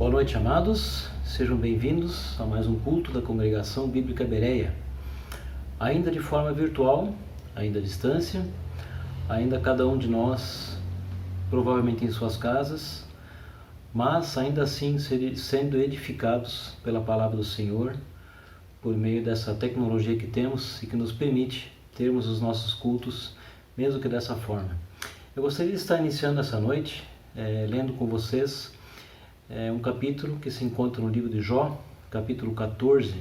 Boa noite, amados. Sejam bem-vindos a mais um culto da Congregação Bíblica Bereia. Ainda de forma virtual, ainda à distância, ainda cada um de nós provavelmente em suas casas, mas ainda assim sendo edificados pela palavra do Senhor, por meio dessa tecnologia que temos e que nos permite termos os nossos cultos, mesmo que dessa forma. Eu gostaria de estar iniciando essa noite, lendo com vocês um capítulo que se encontra no livro de Jó, capítulo 14.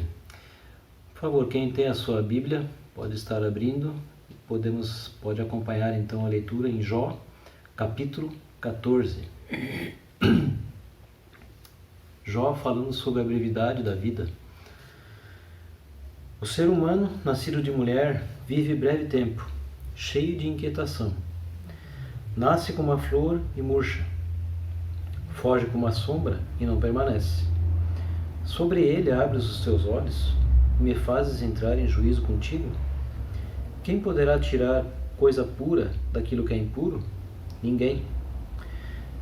Por favor, quem tem a sua Bíblia pode estar abrindo, pode acompanhar então a leitura em Jó, capítulo 14. Jó falando sobre a brevidade da vida. O ser humano, nascido de mulher, vive breve tempo, cheio de inquietação. Nasce como uma flor e murcha. Foge como uma sombra e não permanece. Sobre ele abres os teus olhos e me fazes entrar em juízo contigo? Quem poderá tirar coisa pura daquilo que é impuro? Ninguém.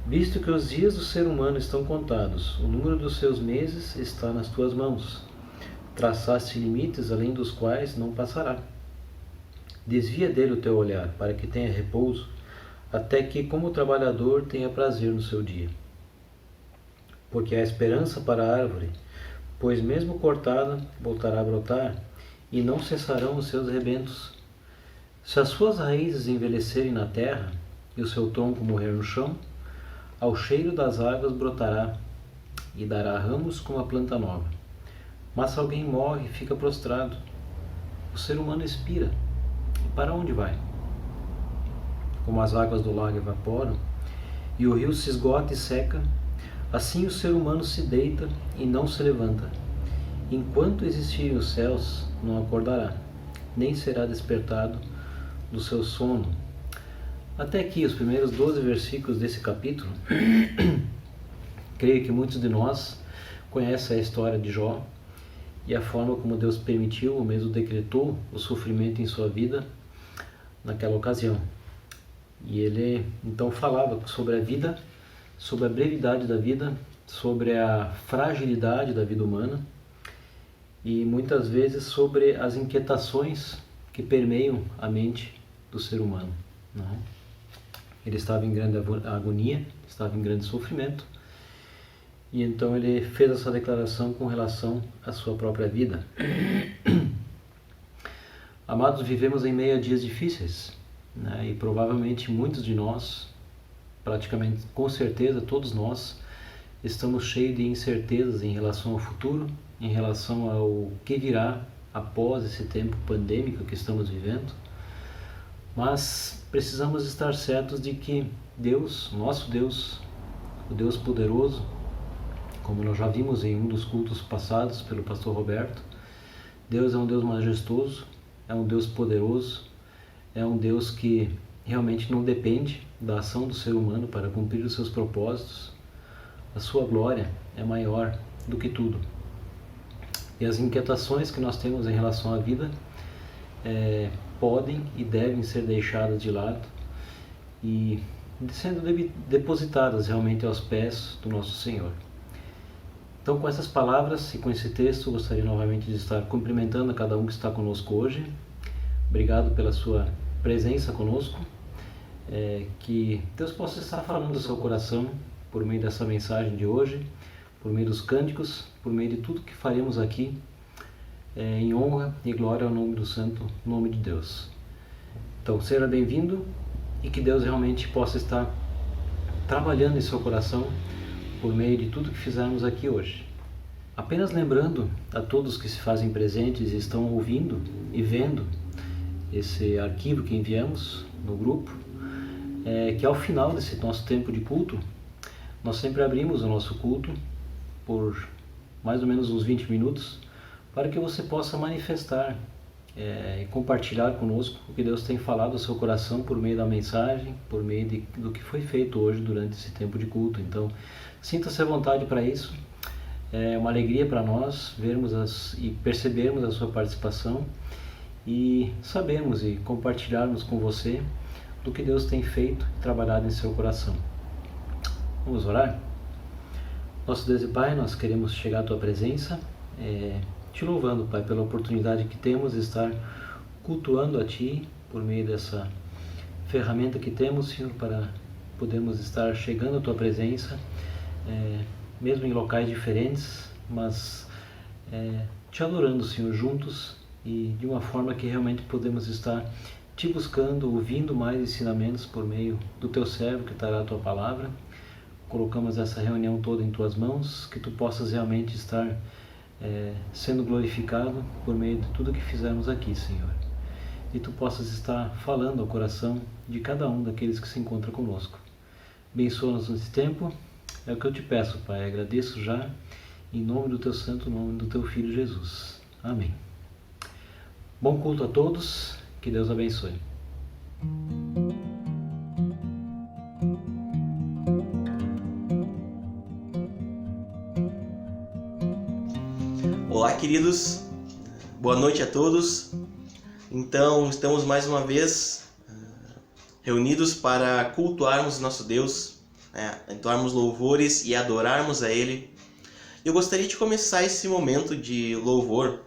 Visto que os dias do ser humano estão contados, o número dos seus meses está nas tuas mãos. Traçaste limites além dos quais não passará. Desvia dele o teu olhar, para que tenha repouso, até que, como o trabalhador, tenha prazer no seu dia. Porque há esperança para a árvore, pois mesmo cortada, voltará a brotar, e não cessarão os seus rebentos. Se as suas raízes envelhecerem na terra, e o seu tronco morrer no chão, ao cheiro das águas brotará, e dará ramos como a planta nova. Mas se alguém morre e fica prostrado, o ser humano expira, e para onde vai? Como as águas do lago evaporam, e o rio se esgota e seca, assim o ser humano se deita e não se levanta. Enquanto existirem os céus, não acordará, nem será despertado do seu sono. Até aqui, os primeiros 12 versículos desse capítulo. Creio que muitos de nós conhecem a história de Jó e a forma como Deus permitiu ou mesmo decretou o sofrimento em sua vida naquela ocasião. E ele então falava sobre a vida, sobre a brevidade da vida, sobre a fragilidade da vida humana e muitas vezes sobre as inquietações que permeiam a mente do ser humano. Ele estava em grande agonia, estava em grande sofrimento, e então ele fez essa declaração com relação à sua própria vida. Amados, vivemos em meio a dias difíceis, e provavelmente muitos de nós, praticamente com certeza todos nós, estamos cheios de incertezas em relação ao futuro, em relação ao que virá após esse tempo pandêmico que estamos vivendo. Mas precisamos estar certos de que Deus, nosso Deus, o Deus poderoso, como nós já vimos em um dos cultos passados pelo pastor Roberto, Deus é um Deus majestoso, é um Deus poderoso, é um Deus que realmente não depende da ação do ser humano para cumprir os seus propósitos. A sua glória é maior do que tudo. E as inquietações que nós temos em relação à vida podem e devem ser deixadas de lado e sendo depositadas realmente aos pés do nosso Senhor. Então, com essas palavras e com esse texto, gostaria novamente de estar cumprimentando a cada um que está conosco hoje. Obrigado pela sua presença conosco. Que Deus possa estar falando do seu coração por meio dessa mensagem de hoje, por meio dos cânticos, por meio de tudo que faremos aqui, em honra e glória ao nome do santo nome de Deus. Então, seja bem-vindo e que Deus realmente possa estar trabalhando em seu coração por meio de tudo que fizermos aqui hoje. Apenas lembrando a todos que se fazem presentes e estão ouvindo e vendo esse arquivo que enviamos no grupo, que ao final desse nosso tempo de culto, nós sempre abrimos o nosso culto por mais ou menos uns 20 minutos para que você possa manifestar e compartilhar conosco o que Deus tem falado ao seu coração por meio da mensagem, por meio do que foi feito hoje durante esse tempo de culto. Então, sinta-se à vontade para isso. É uma alegria para nós vermos e percebermos a sua participação e sabermos e compartilharmos com você do que Deus tem feito e trabalhado em seu coração. Vamos orar? Nosso Deus e Pai, nós queremos chegar à Tua presença, te louvando, Pai, pela oportunidade que temos de estar cultuando a Ti por meio dessa ferramenta que temos, Senhor, para podermos estar chegando à Tua presença, mesmo em locais diferentes, mas te adorando, Senhor, juntos e de uma forma que realmente podemos estar te buscando, ouvindo mais ensinamentos por meio do Teu servo que trará a Tua palavra. Colocamos essa reunião toda em Tuas mãos, que Tu possas realmente estar sendo glorificado por meio de tudo que fizermos aqui, Senhor. E Tu possas estar falando ao coração de cada um daqueles que se encontram conosco. Abençoa-nos nesse tempo, é o que eu te peço, Pai. Agradeço já, em nome do Teu santo nome, do Teu Filho Jesus. Amém. Bom culto a todos, que Deus abençoe. Olá, queridos, boa noite a todos. Então, estamos mais uma vez reunidos para cultuarmos nosso Deus, entoarmos louvores e adorarmos a Ele. Eu gostaria de começar esse momento de louvor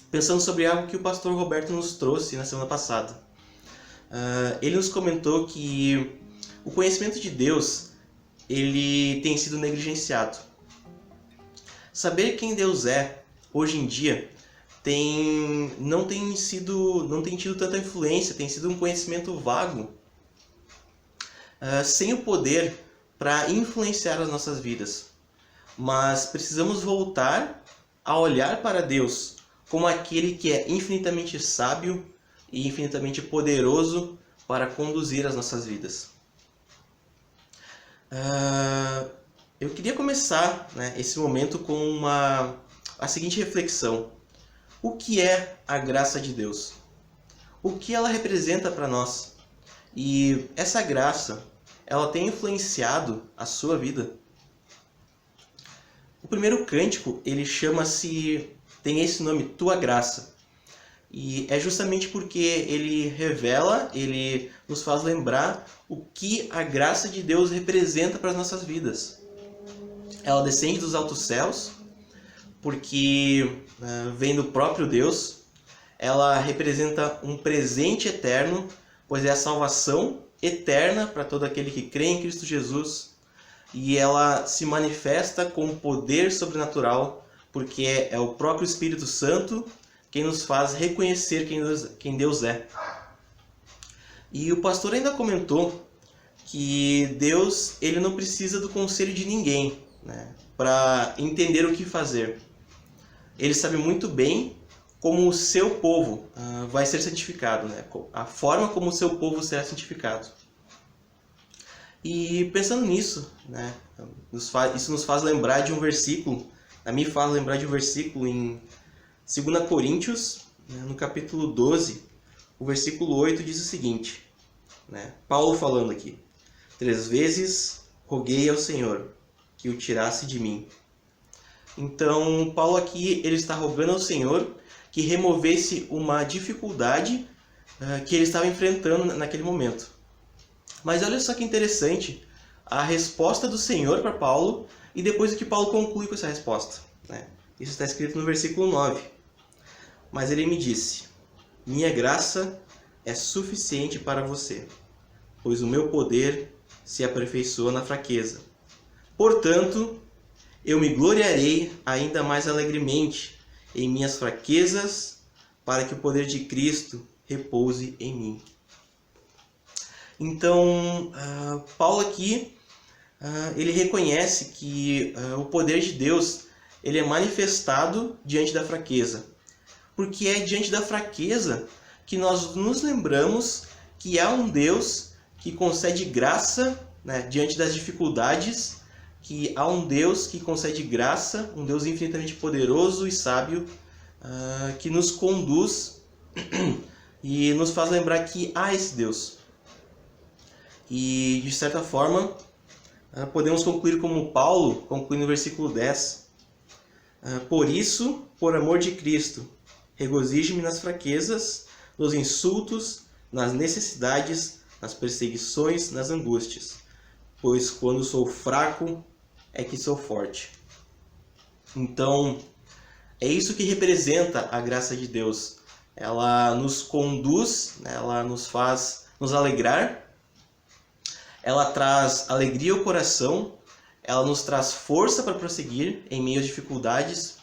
pensando sobre algo que o pastor Roberto nos trouxe na semana passada. Ele nos comentou que o conhecimento de Deus ele tem sido negligenciado. Saber quem Deus é, hoje em dia, não tem tido tanta influência, tem sido um conhecimento vago, sem o poder para influenciar as nossas vidas. Mas precisamos voltar a olhar para Deus como aquele que é infinitamente sábio e infinitamente poderoso para conduzir as nossas vidas. Eu queria começar esse momento com a seguinte reflexão. O que é a graça de Deus? O que ela representa para nós? E essa graça, ela tem influenciado a sua vida? O primeiro cântico, ele tem esse nome, Tua Graça. E é justamente porque ele revela, ele nos faz lembrar o que a graça de Deus representa para as nossas vidas. Ela descende dos altos céus, porque vem do próprio Deus. Ela representa um presente eterno, pois é a salvação eterna para todo aquele que crê em Cristo Jesus. E ela se manifesta com poder sobrenatural, porque é o próprio Espírito Santo quem nos faz reconhecer quem Deus é. E o pastor ainda comentou que Deus ele não precisa do conselho de ninguém, para entender o que fazer. Ele sabe muito bem como o seu povo vai ser santificado, a forma como o seu povo será santificado. E pensando nisso, isso nos faz lembrar de um versículo, me faz lembrar de um versículo em 2 Coríntios, no capítulo 12, o versículo 8 diz o seguinte, Paulo falando aqui: 3 vezes roguei ao Senhor que o tirasse de mim. Então, Paulo aqui ele está rogando ao Senhor que removesse uma dificuldade que ele estava enfrentando naquele momento. Mas olha só que interessante a resposta do Senhor para Paulo e depois o que Paulo conclui com essa resposta. Isso está escrito no versículo 9. Mas ele me disse: minha graça é suficiente para você, pois o meu poder se aperfeiçoa na fraqueza. Portanto, eu me gloriarei ainda mais alegremente em minhas fraquezas, para que o poder de Cristo repouse em mim. Então, Paulo aqui, ele reconhece que o poder de Deus ele é manifestado diante da fraqueza. Porque é diante da fraqueza que nós nos lembramos que há um Deus que concede graça diante das dificuldades, que há um Deus que concede graça, um Deus infinitamente poderoso e sábio, que nos conduz e nos faz lembrar que há esse Deus. E, de certa forma, podemos concluir como Paulo conclui no versículo 10. Por isso, por amor de Cristo, regozijo-me nas fraquezas, nos insultos, nas necessidades, nas perseguições, nas angústias. Pois quando sou fraco, é que sou forte. Então, é isso que representa a graça de Deus. Ela nos conduz, né? Ela nos faz nos alegrar, ela traz alegria ao coração, ela nos traz força para prosseguir em meio às dificuldades,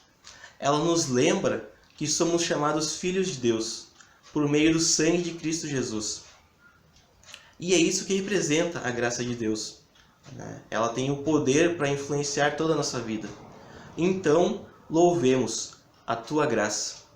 ela nos lembra que somos chamados filhos de Deus por meio do sangue de Cristo Jesus. E é isso que representa a graça de Deus, né? Ela tem o poder para influenciar toda a nossa vida. Então, louvemos a tua graça.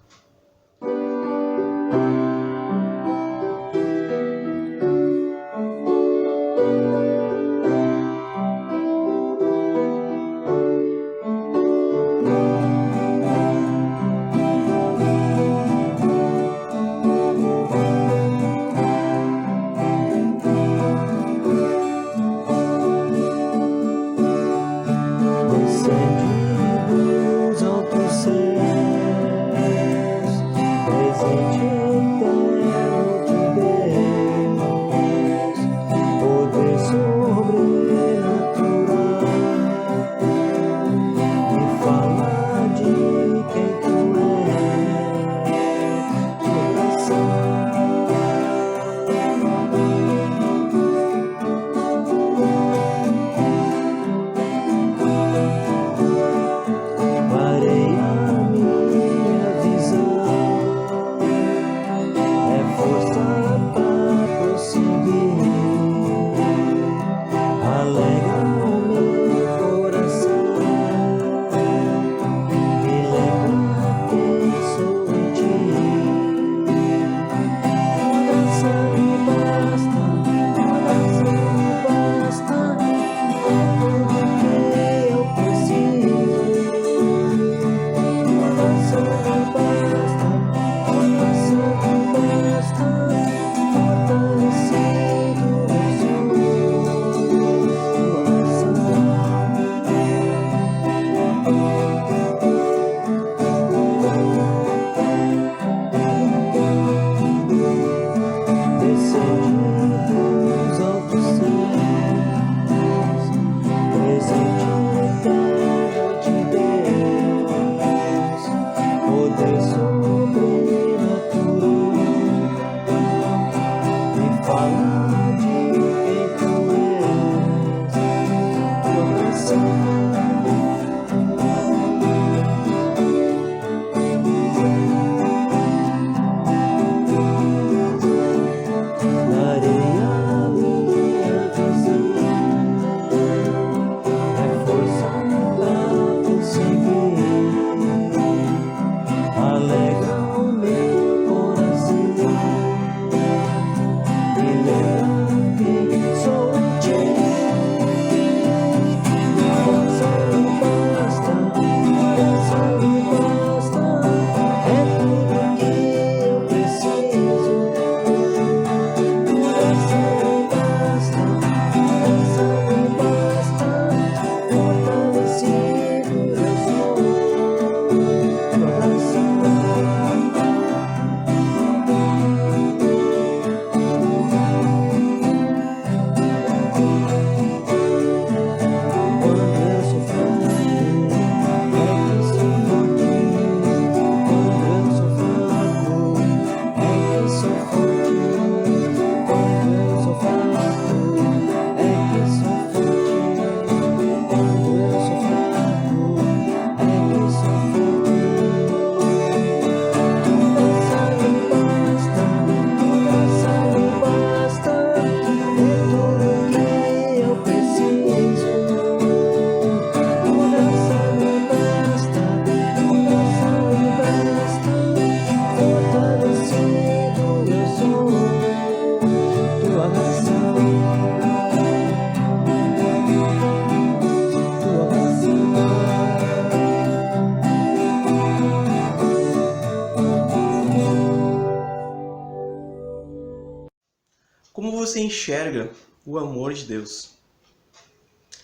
Como você enxerga o amor de Deus?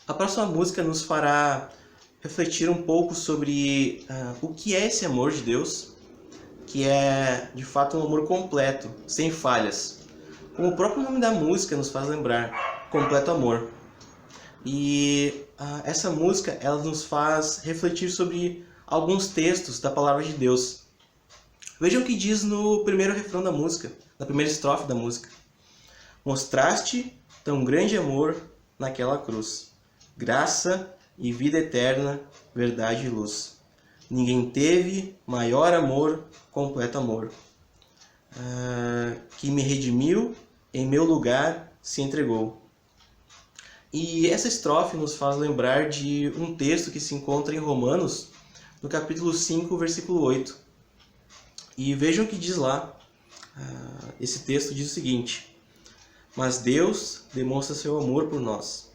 A próxima música nos fará refletir um pouco sobre o que é esse amor de Deus, que é de fato um amor completo, sem falhas. Como o próprio nome da música nos faz lembrar, completo amor. E essa música ela nos faz refletir sobre alguns textos da palavra de Deus. Vejam o que diz no primeiro refrão da música, na primeira estrofe da música. Mostraste tão grande amor naquela cruz, graça e vida eterna, verdade e luz. Ninguém teve maior amor, completo amor, que me redimiu, em meu lugar se entregou. E essa estrofe nos faz lembrar de um texto que se encontra em Romanos, no capítulo 5, versículo 8. E vejam o que diz lá. Esse texto diz o seguinte: mas Deus demonstra seu amor por nós.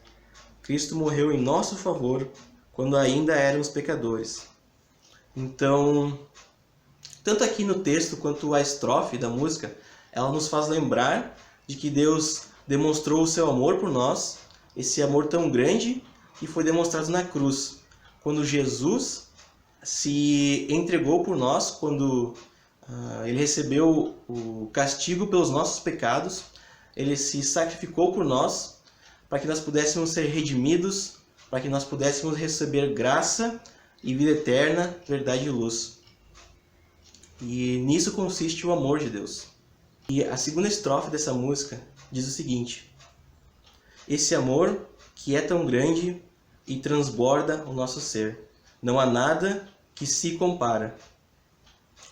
Cristo morreu em nosso favor quando ainda éramos pecadores. Então, tanto aqui no texto quanto a estrofe da música, ela nos faz lembrar de que Deus demonstrou o seu amor por nós, esse amor tão grande que foi demonstrado na cruz, quando Jesus se entregou por nós, quando ele recebeu o castigo pelos nossos pecados, ele se sacrificou por nós, para que nós pudéssemos ser redimidos, para que nós pudéssemos receber graça e vida eterna, verdade e luz. E nisso consiste o amor de Deus. E a segunda estrofe dessa música diz o seguinte: esse amor que é tão grande e transborda o nosso ser, não há nada que se compara.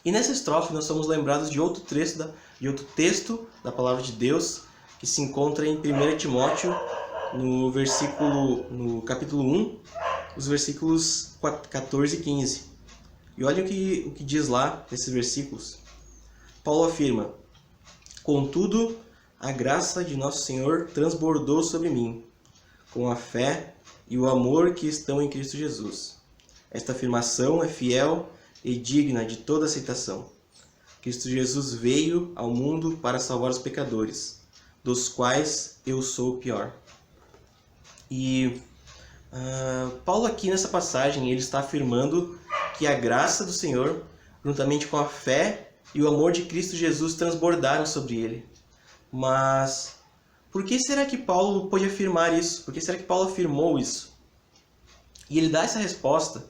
E nessa estrofe nós somos lembrados de outro texto da palavra de Deus, que se encontra em 1 Timóteo, no capítulo 1, os versículos 14 e 15. E olhem o que diz lá nesses versículos. Paulo afirma: contudo, a graça de nosso Senhor transbordou sobre mim, com a fé e o amor que estão em Cristo Jesus. Esta afirmação é fiel e digna de toda aceitação. Cristo Jesus veio ao mundo para salvar os pecadores, dos quais eu sou o pior. E Paulo aqui nessa passagem ele está afirmando que a graça do Senhor, juntamente com a fé e o amor de Cristo Jesus, transbordaram sobre ele. Mas por que será que Paulo pôde afirmar isso? Por que será que Paulo afirmou isso? E ele dá essa resposta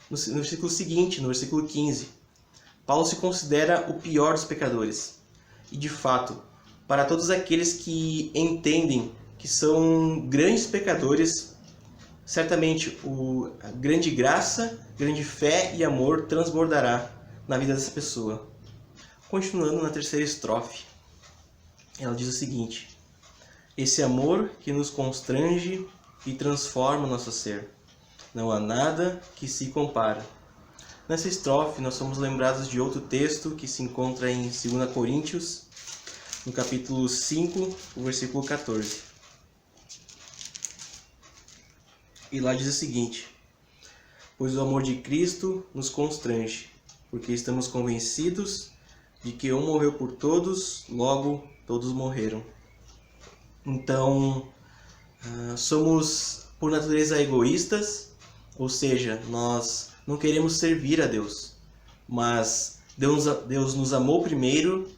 no versículo seguinte, no versículo 15. Paulo se considera o pior dos pecadores. E de fato, para todos aqueles que entendem que são grandes pecadores, certamente a grande graça, grande fé e amor transbordará na vida dessa pessoa. Continuando na terceira estrofe, ela diz o seguinte: esse amor que nos constrange e transforma o nosso ser, não há nada que se compara. Nessa estrofe nós somos lembrados de outro texto que se encontra em 2 Coríntios, no capítulo 5, o versículo 14. E lá diz o seguinte: pois o amor de Cristo nos constrange, porque estamos convencidos de que um morreu por todos, logo todos morreram. Então, somos por natureza egoístas, ou seja, nós não queremos servir a Deus, mas Deus nos amou primeiro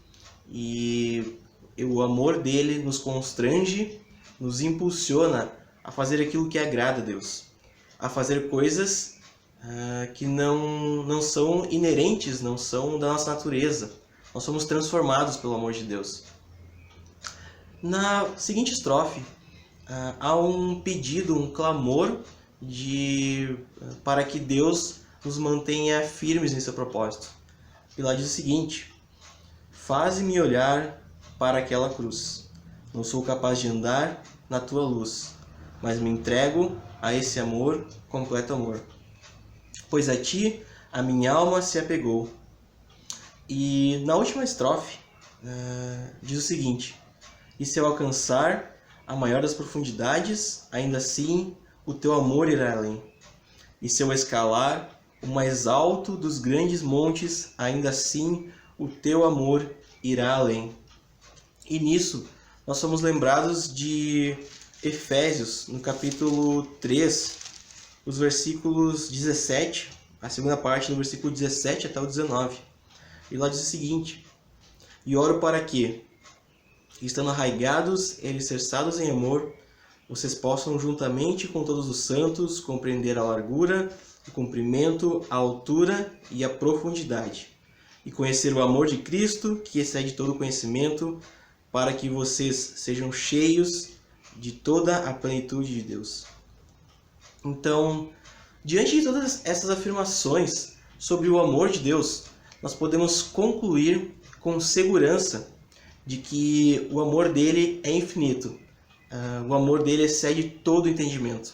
e o amor dele nos constrange, nos impulsiona a fazer aquilo que agrada a Deus, a fazer coisas que não são inerentes, não são da nossa natureza. Nós somos transformados pelo amor de Deus. Na seguinte estrofe, há um pedido, um clamor para que Deus nos mantenha firmes em seu propósito. E lá diz o seguinte: faze-me olhar para aquela cruz. Não sou capaz de andar na tua luz, mas me entrego a esse amor, completo amor. Pois a ti a minha alma se apegou. E na última estrofe diz o seguinte: e se eu alcançar a maior das profundidades, ainda assim o teu amor irá além. E se eu escalar o mais alto dos grandes montes, ainda assim o teu amor irá além. E nisso nós somos lembrados de Efésios, no capítulo 3, os versículos 17, a segunda parte do versículo 17 até o 19. E lá diz o seguinte: e oro para que, estando arraigados e alicerçados em amor, vocês possam, juntamente com todos os santos, compreender a largura, o comprimento, a altura e a profundidade, e conhecer o amor de Cristo, que excede todo conhecimento, para que vocês sejam cheios de toda a plenitude de Deus. Então, diante de todas essas afirmações sobre o amor de Deus, nós podemos concluir com segurança de que o amor dele é infinito. O amor dele excede todo entendimento.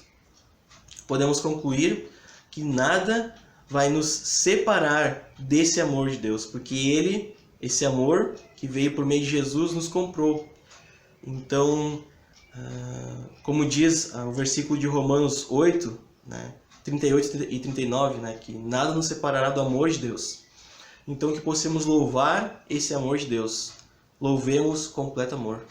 Podemos concluir que nada vai nos separar desse amor de Deus, porque ele, esse amor que veio por meio de Jesus, nos comprou. Então, como diz o versículo de Romanos 8, 38 e 39, que nada nos separará do amor de Deus. Então, que possamos louvar esse amor de Deus. Louvemos completo amor.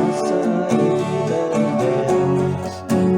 Graça e vida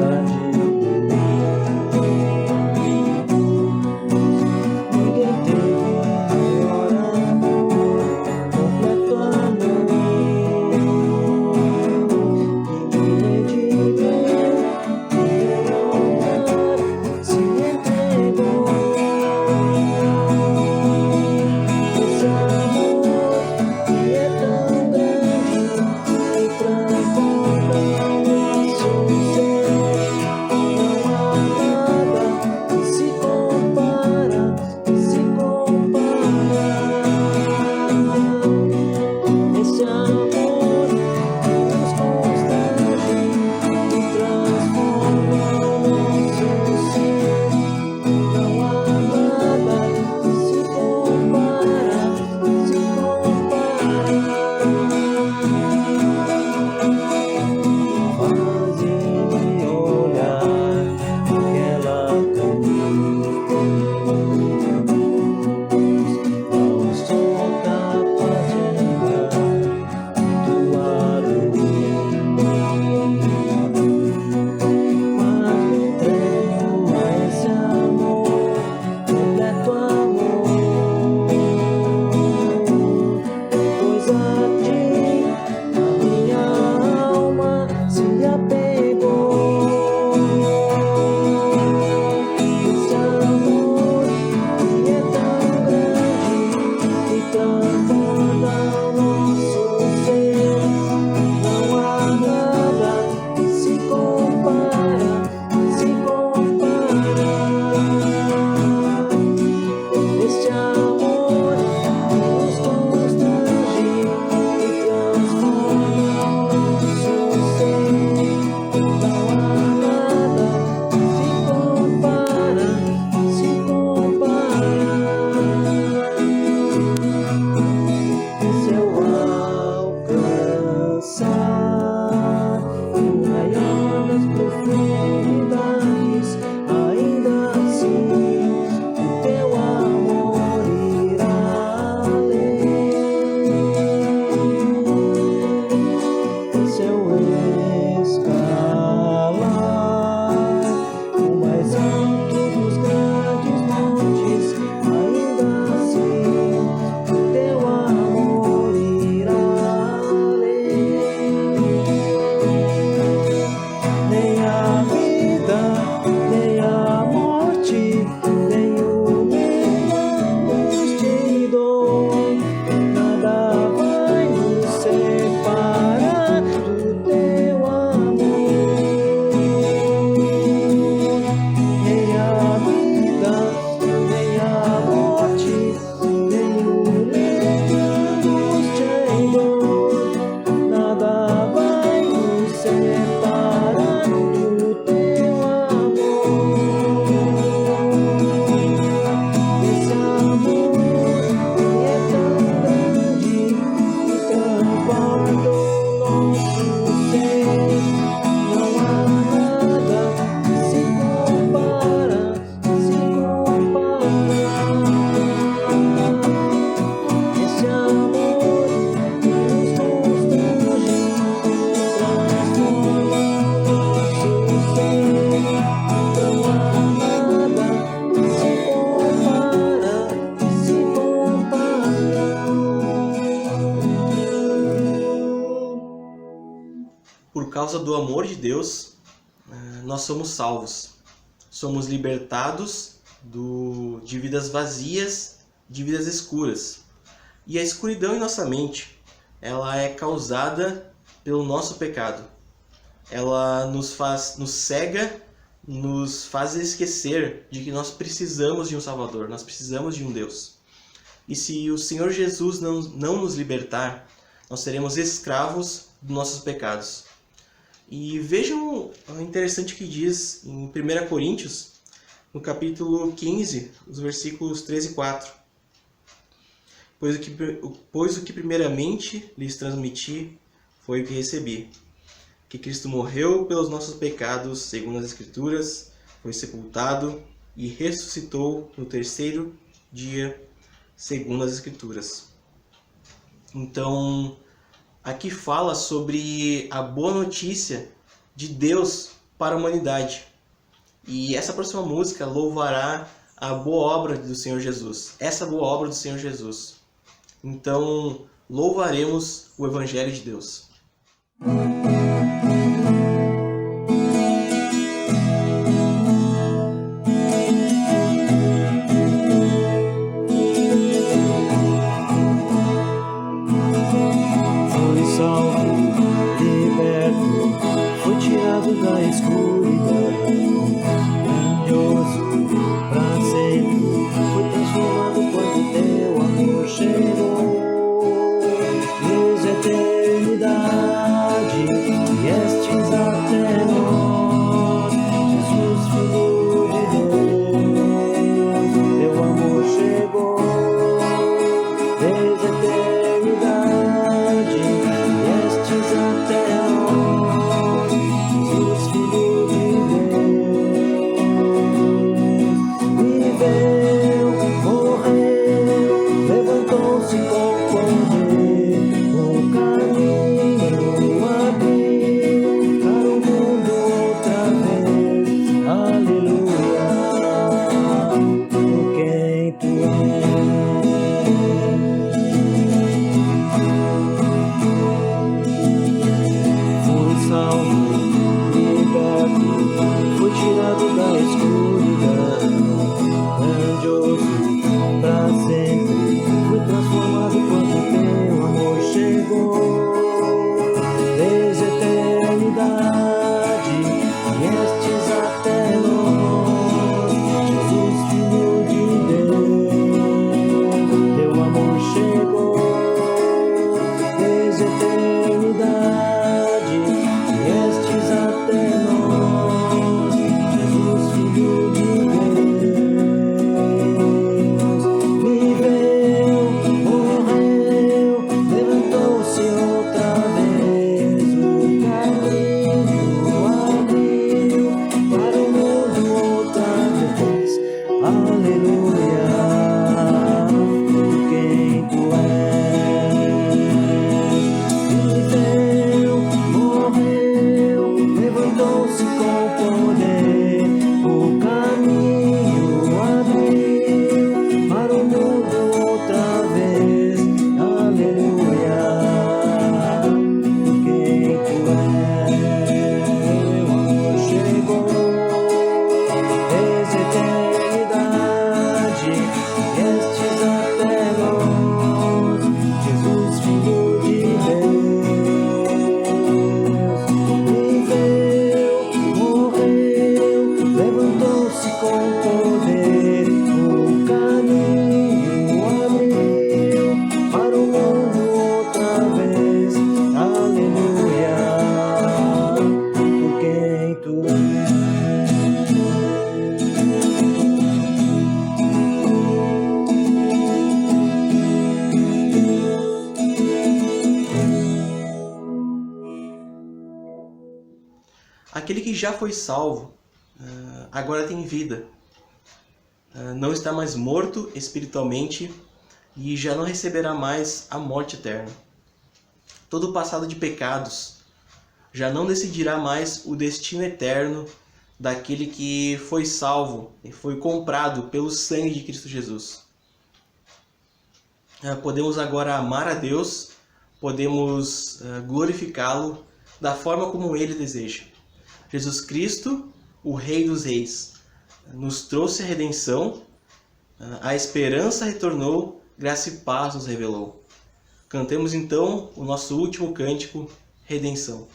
causa do amor de Deus, nós somos salvos. Somos libertados de vidas vazias, de vidas escuras. E a escuridão em nossa mente, ela é causada pelo nosso pecado. Ela nos cega, nos faz esquecer de que nós precisamos de um Salvador, nós precisamos de um Deus. E se o Senhor Jesus não nos libertar, nós seremos escravos dos nossos pecados. E vejam o interessante que diz em 1 Coríntios, no capítulo 15, os versículos 13 e 4. Pois o que primeiramente lhes transmiti foi o que recebi, que Cristo morreu pelos nossos pecados, segundo as Escrituras, foi sepultado e ressuscitou no terceiro dia, segundo as Escrituras. Então, aqui fala sobre a boa notícia de Deus para a humanidade. E essa próxima música louvará a boa obra do Senhor Jesus. Essa boa obra do Senhor Jesus. Então, louvaremos o Evangelho de Deus. Foi salvo, liberto, foi tirado da escuridão, grandioso pra sempre, foi transformado quando teu amor chegou. Desde a eternidade, viestes até nós, Jesus, Filho de Deus, teu amor chegou. Desde a eternidade, viestes até nós, Jesus, Filho de Deus. Viveu, morreu, levantou-se com poder, o caminho abriu para o mundo outra vez. Aleluia, por quem tu és. Fui salvo, liberto, fui tirado da escuridão, grandioso pra sempre, fui transformado quando teu amor chegou. Desde a eternidade, viestes até nós, Jesus, Filho de Deus, teu amor chegou. Desde a eternidade, viestes até nós, Jesus, Filho de Deus. Viveu, morreu, levantou-se outra vez, o caminho abriu para o mundo outra vez. Aleluia, por quem tu és. Viveu, morreu, levantou-se com poder, o caminho abriu para o mundo outra vez. Aleluia, por quem tu és. Teu amor chegou. Desde a eternidade, viestes até nós, Jesus, Filho de Deus. Viveu, morreu, levantou-se com poder, o caminho abriu para o mundo outra vez. Aleluia, por quem tu és. Aquele que já foi salvo, agora tem vida. Não está mais morto espiritualmente e já não receberá mais a morte eterna. Todo o passado de pecados já não decidirá mais o destino eterno daquele que foi salvo e foi comprado pelo sangue de Cristo Jesus. Podemos agora amar a Deus, podemos glorificá-lo da forma como Ele deseja. Jesus Cristo, o Rei dos Reis, nos trouxe a redenção, a esperança retornou, graça e paz nos revelou. Cantemos então o nosso último cântico, Redenção.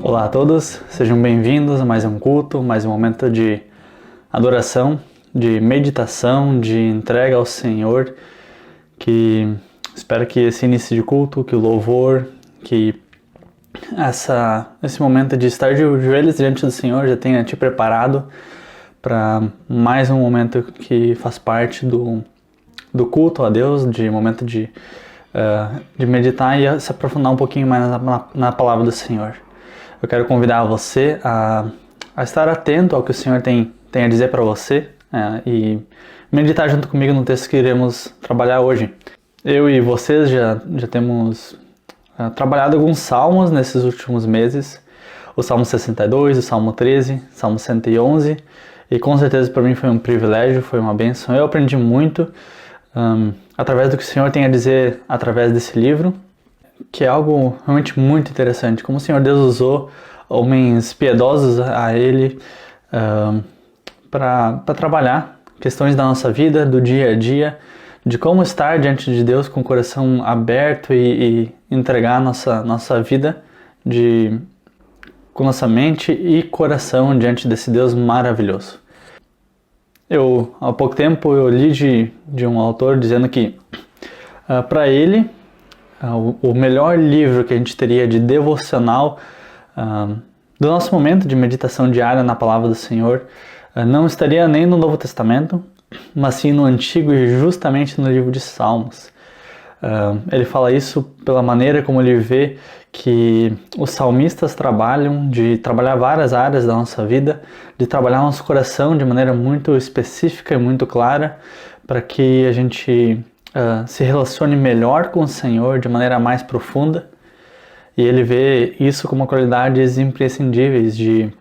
Olá a todos, sejam bem-vindos a mais um culto, mais um momento de adoração, de meditação, de entrega ao Senhor, que espero que esse início de culto, que o louvor, que esse momento de estar de joelhos diante do Senhor já tenha te preparado para mais um momento que faz parte do culto a Deus, de momento de meditar e se aprofundar um pouquinho mais na palavra do Senhor. Eu quero convidar você a estar atento ao que o Senhor tem a dizer para você e meditar junto comigo no texto que iremos trabalhar hoje. Eu e vocês já temos trabalhado alguns salmos nesses últimos meses, o Salmo 62, o Salmo 13, o Salmo 111, e com certeza para mim foi um privilégio, foi uma bênção. Eu aprendi muito através do que o Senhor tem a dizer através desse livro, que é algo realmente muito interessante, como o Senhor Deus usou homens piedosos a Ele para trabalhar questões da nossa vida, do dia a dia, de como estar diante de Deus com o coração aberto e entregar nossa vida com nossa mente e coração diante desse Deus maravilhoso. Há pouco tempo eu li de um autor dizendo que para ele o melhor livro que a gente teria de devocional do nosso momento de meditação diária na palavra do Senhor não estaria nem no Novo Testamento, mas sim no Antigo e justamente no livro de Salmos. Ele fala isso pela maneira como ele vê que os salmistas trabalham, de trabalhar várias áreas da nossa vida, de trabalhar nosso coração de maneira muito específica e muito clara, para que a gente se relacione melhor com o Senhor de maneira mais profunda. E ele vê isso como qualidades imprescindíveis de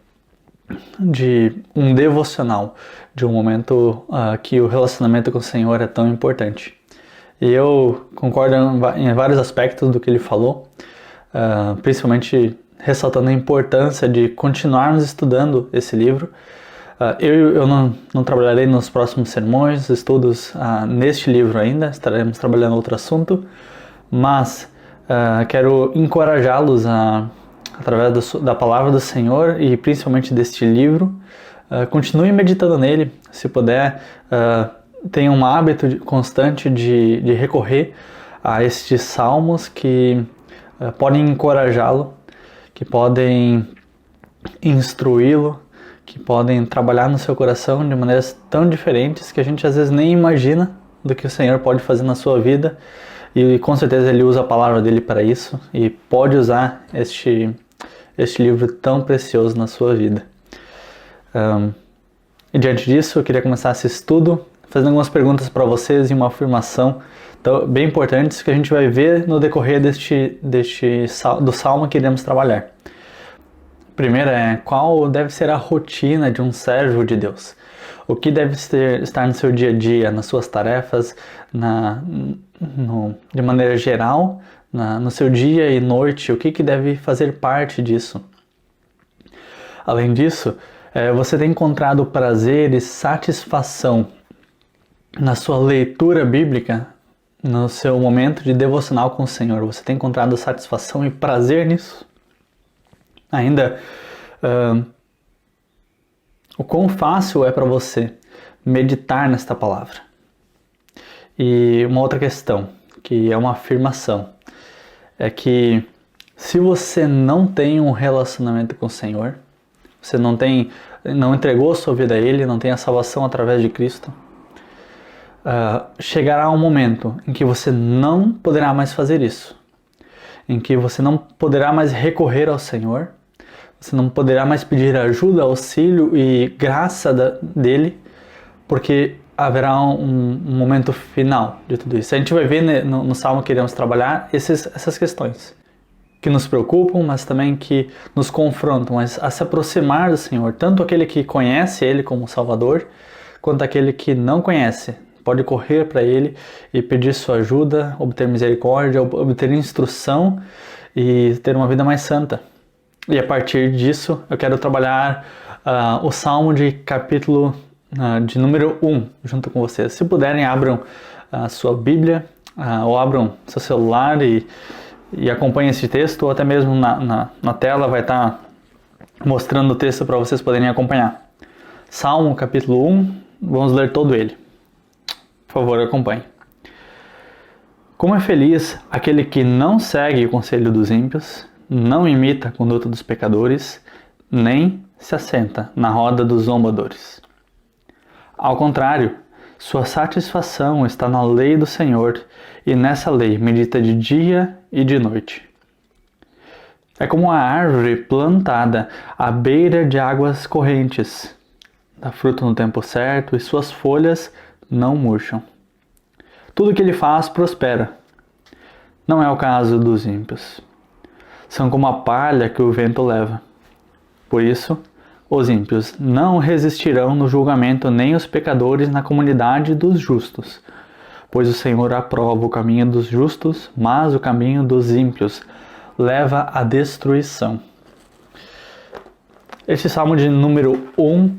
um devocional, de um momento que o relacionamento com o Senhor é tão importante. E eu concordo em vários aspectos do que ele falou, principalmente ressaltando a importância de continuarmos estudando esse livro. Eu não trabalharei nos próximos sermões, estudos neste livro ainda, estaremos trabalhando outro assunto, mas quero encorajá-los através da palavra do Senhor e principalmente deste livro. Continue meditando nele, se puder, tenha um hábito constante de recorrer a estes salmos que podem encorajá-lo, que podem instruí-lo, que podem trabalhar no seu coração de maneiras tão diferentes que a gente às vezes nem imagina do que o Senhor pode fazer na sua vida, e com certeza Ele usa a palavra dele para isso e pode usar este livro tão precioso na sua vida. E diante disso, eu queria começar esse estudo fazendo algumas perguntas para vocês e uma afirmação bem importantes que a gente vai ver no decorrer do salmo que iremos trabalhar. A primeira é: qual deve ser a rotina de um servo de Deus? O que deve estar no seu dia a dia, nas suas tarefas, de maneira geral, no seu dia e noite? O que deve fazer parte disso? Além disso, você tem encontrado prazer e satisfação na sua leitura bíblica, no seu momento de devocional com o Senhor? Você tem encontrado satisfação e prazer nisso? Ainda, o quão fácil é para você meditar nesta palavra? E uma outra questão, que é uma afirmação, é que se você não tem um relacionamento com o Senhor, você não entregou a sua vida a Ele, não tem a salvação através de Cristo, chegará um momento em que você não poderá mais fazer isso, em que você não poderá mais recorrer ao Senhor, você não poderá mais pedir ajuda, auxílio e graça dele, porque haverá um momento final de tudo isso. A gente vai ver no salmo que iremos trabalhar essas questões que nos preocupam, mas também que nos confrontam a se aproximar do Senhor, tanto aquele que conhece Ele como Salvador, quanto aquele que não conhece. Pode correr para Ele e pedir sua ajuda, obter misericórdia, obter instrução e ter uma vida mais santa. E a partir disso, eu quero trabalhar o Salmo de capítulo de número 1 junto com vocês. Se puderem, abram a sua Bíblia ou abram seu celular e acompanhem esse texto, ou até mesmo na tela vai estar mostrando o texto para vocês poderem acompanhar. Salmo capítulo 1, vamos ler todo ele. Por favor, acompanhe. Como é feliz aquele que não segue o conselho dos ímpios, não imita a conduta dos pecadores, nem se assenta na roda dos zombadores. Ao contrário, sua satisfação está na lei do Senhor, e nessa lei medita de dia e de noite. É como a árvore plantada à beira de águas correntes, dá fruto no tempo certo e suas folhas não murcham. Tudo que ele faz prospera. Não é o caso dos ímpios. São como a palha que o vento leva. Por isso, os ímpios não resistirão no julgamento, nem os pecadores na comunidade dos justos. Pois o Senhor aprova o caminho dos justos, mas o caminho dos ímpios leva à destruição. Este salmo de número 1,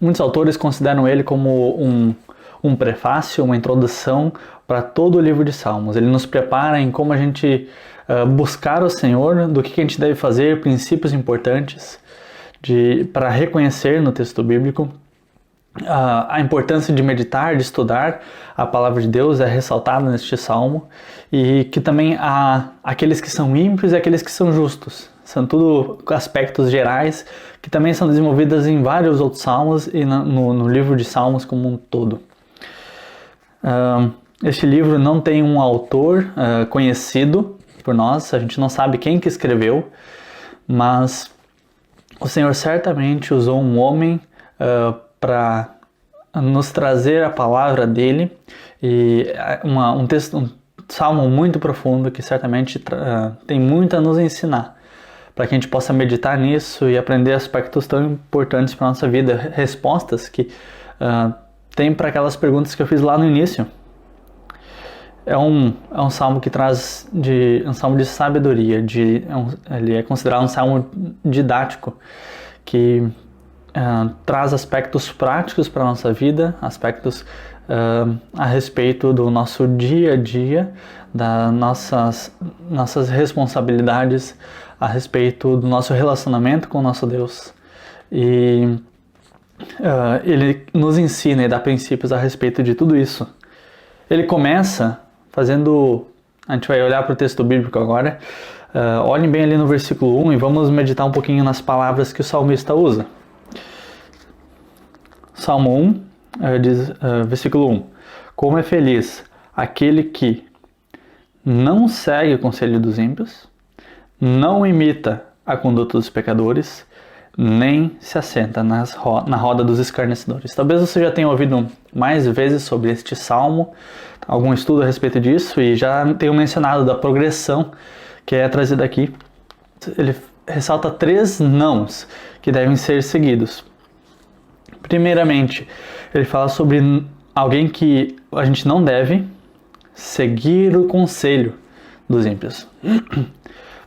muitos autores consideram ele como um prefácio, uma introdução para todo o livro de Salmos. Ele nos prepara em como a gente buscar o Senhor, do que a gente deve fazer, princípios importantes para reconhecer no texto bíblico. A importância de meditar, de estudar a palavra de Deus é ressaltada neste salmo, e que também há aqueles que são ímpios e aqueles que são justos. São tudo aspectos gerais que também são desenvolvidos em vários outros salmos e no livro de Salmos como um todo. Este livro não tem um autor conhecido por nós, a gente não sabe quem que escreveu, mas o Senhor certamente usou um homem para nos trazer a palavra dele, e um salmo muito profundo que certamente tem muito a nos ensinar, para que a gente possa meditar nisso e aprender aspectos tão importantes para a nossa vida, respostas que tem para aquelas perguntas que eu fiz lá no início. É um salmo que traz um salmo de sabedoria, ele é considerado um salmo didático, que traz aspectos práticos para a nossa vida, aspectos a respeito do nosso dia a dia, das nossas responsabilidades, a respeito do nosso relacionamento com o nosso Deus. E ele nos ensina e dá princípios a respeito de tudo isso. Ele começa fazendo... A gente vai olhar para o texto bíblico agora. Olhem bem ali no versículo 1 e vamos meditar um pouquinho nas palavras que o salmista usa. Salmo 1, versículo 1. Como é feliz aquele que não segue o conselho dos ímpios, não imita a conduta dos pecadores, nem se assenta na roda dos escarnecedores. Talvez você já tenha ouvido mais vezes sobre este salmo, algum estudo a respeito disso, e já tenho mencionado da progressão que é trazida aqui. Ele ressalta 3 nãos que devem ser seguidos. Primeiramente, ele fala sobre alguém que a gente não deve seguir o conselho dos ímpios.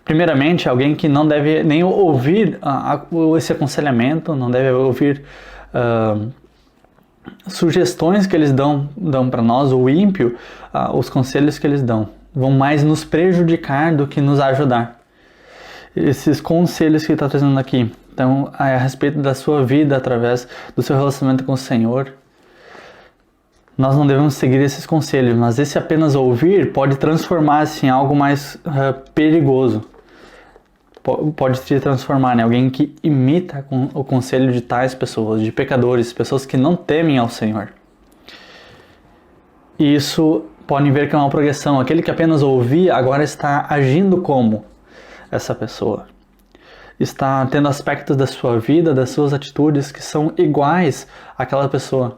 Primeiramente, alguém que não deve nem ouvir esse aconselhamento, não deve ouvir sugestões que eles dão para nós. O ímpio, os conselhos que eles dão, vão mais nos prejudicar do que nos ajudar. Esses conselhos que ele está trazendo aqui, então, a respeito da sua vida através do seu relacionamento com o Senhor, nós não devemos seguir esses conselhos, mas esse apenas ouvir pode transformar-se em algo mais perigoso. Pode se transformar em alguém que imita o conselho de tais pessoas, de pecadores, pessoas que não temem ao Senhor. E isso podem ver que é uma progressão. Aquele que apenas ouvia agora está agindo como essa pessoa. Está tendo aspectos da sua vida, das suas atitudes que são iguais àquela pessoa.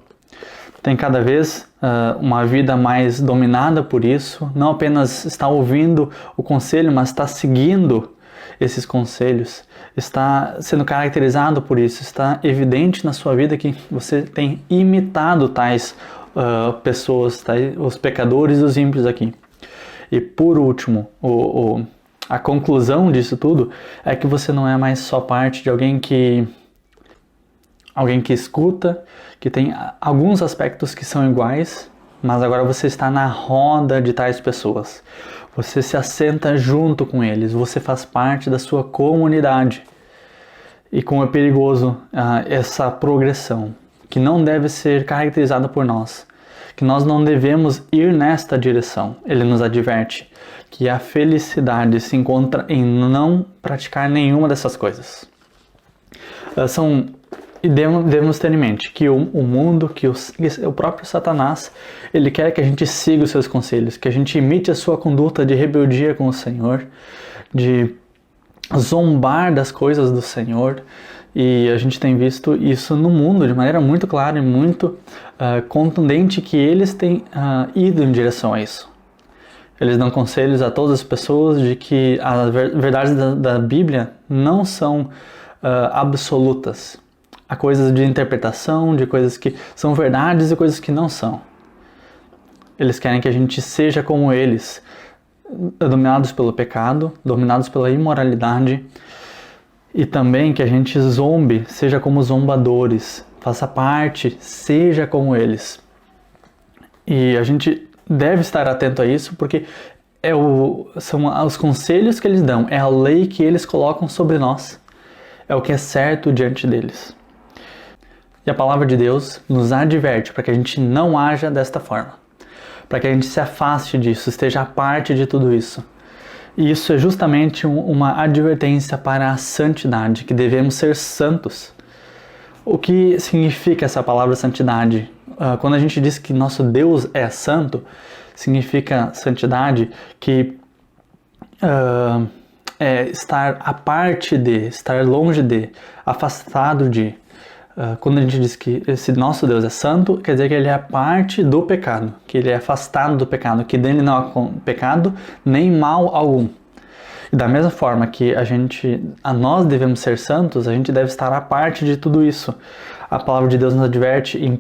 Tem cada vez uma vida mais dominada por isso, não apenas está ouvindo o conselho, mas está seguindo esses conselhos, está sendo caracterizado por isso, está evidente na sua vida que você tem imitado tais pessoas, os pecadores e os ímpios aqui. E por último, a conclusão disso tudo é que você não é mais só parte de alguém que escuta, que tem alguns aspectos que são iguais, mas agora você está na roda de tais pessoas. Você se assenta junto com eles, você faz parte da sua comunidade. e como é perigoso essa progressão, que não deve ser caracterizada por nós, que nós não devemos ir nesta direção. Ele nos adverte que a felicidade se encontra em não praticar nenhuma dessas coisas. E devemos ter em mente que o mundo, que o próprio Satanás, ele quer que a gente siga os seus conselhos, que a gente imite a sua conduta de rebeldia com o Senhor, de zombar das coisas do Senhor, e a gente tem visto isso no mundo de maneira muito clara e muito contundente, que eles têm ido em direção a isso. Eles dão conselhos a todas as pessoas de que as verdades da Bíblia não são absolutas. Há coisas de interpretação, de coisas que são verdades e coisas que não são. Eles querem que a gente seja como eles, dominados pelo pecado, dominados pela imoralidade, e também que a gente zombe, seja como zombadores, faça parte, seja como eles. E a gente deve estar atento a isso, porque são os conselhos que eles dão, é a lei que eles colocam sobre nós, é o que é certo diante deles. E a palavra de Deus nos adverte para que a gente não haja desta forma, para que a gente se afaste disso, esteja à parte de tudo isso. E isso é justamente uma advertência para a santidade, que devemos ser santos. O que significa essa palavra santidade? Quando a gente diz que nosso Deus é santo, significa santidade que é estar à parte de, estar longe de, afastado de. Quando a gente diz que esse nosso Deus é santo, quer dizer que ele é parte do pecado, que ele é afastado do pecado, que dele não há pecado nem mal algum. E da mesma forma que nós devemos ser santos, a gente deve estar à parte de tudo isso. A palavra de Deus nos adverte em 1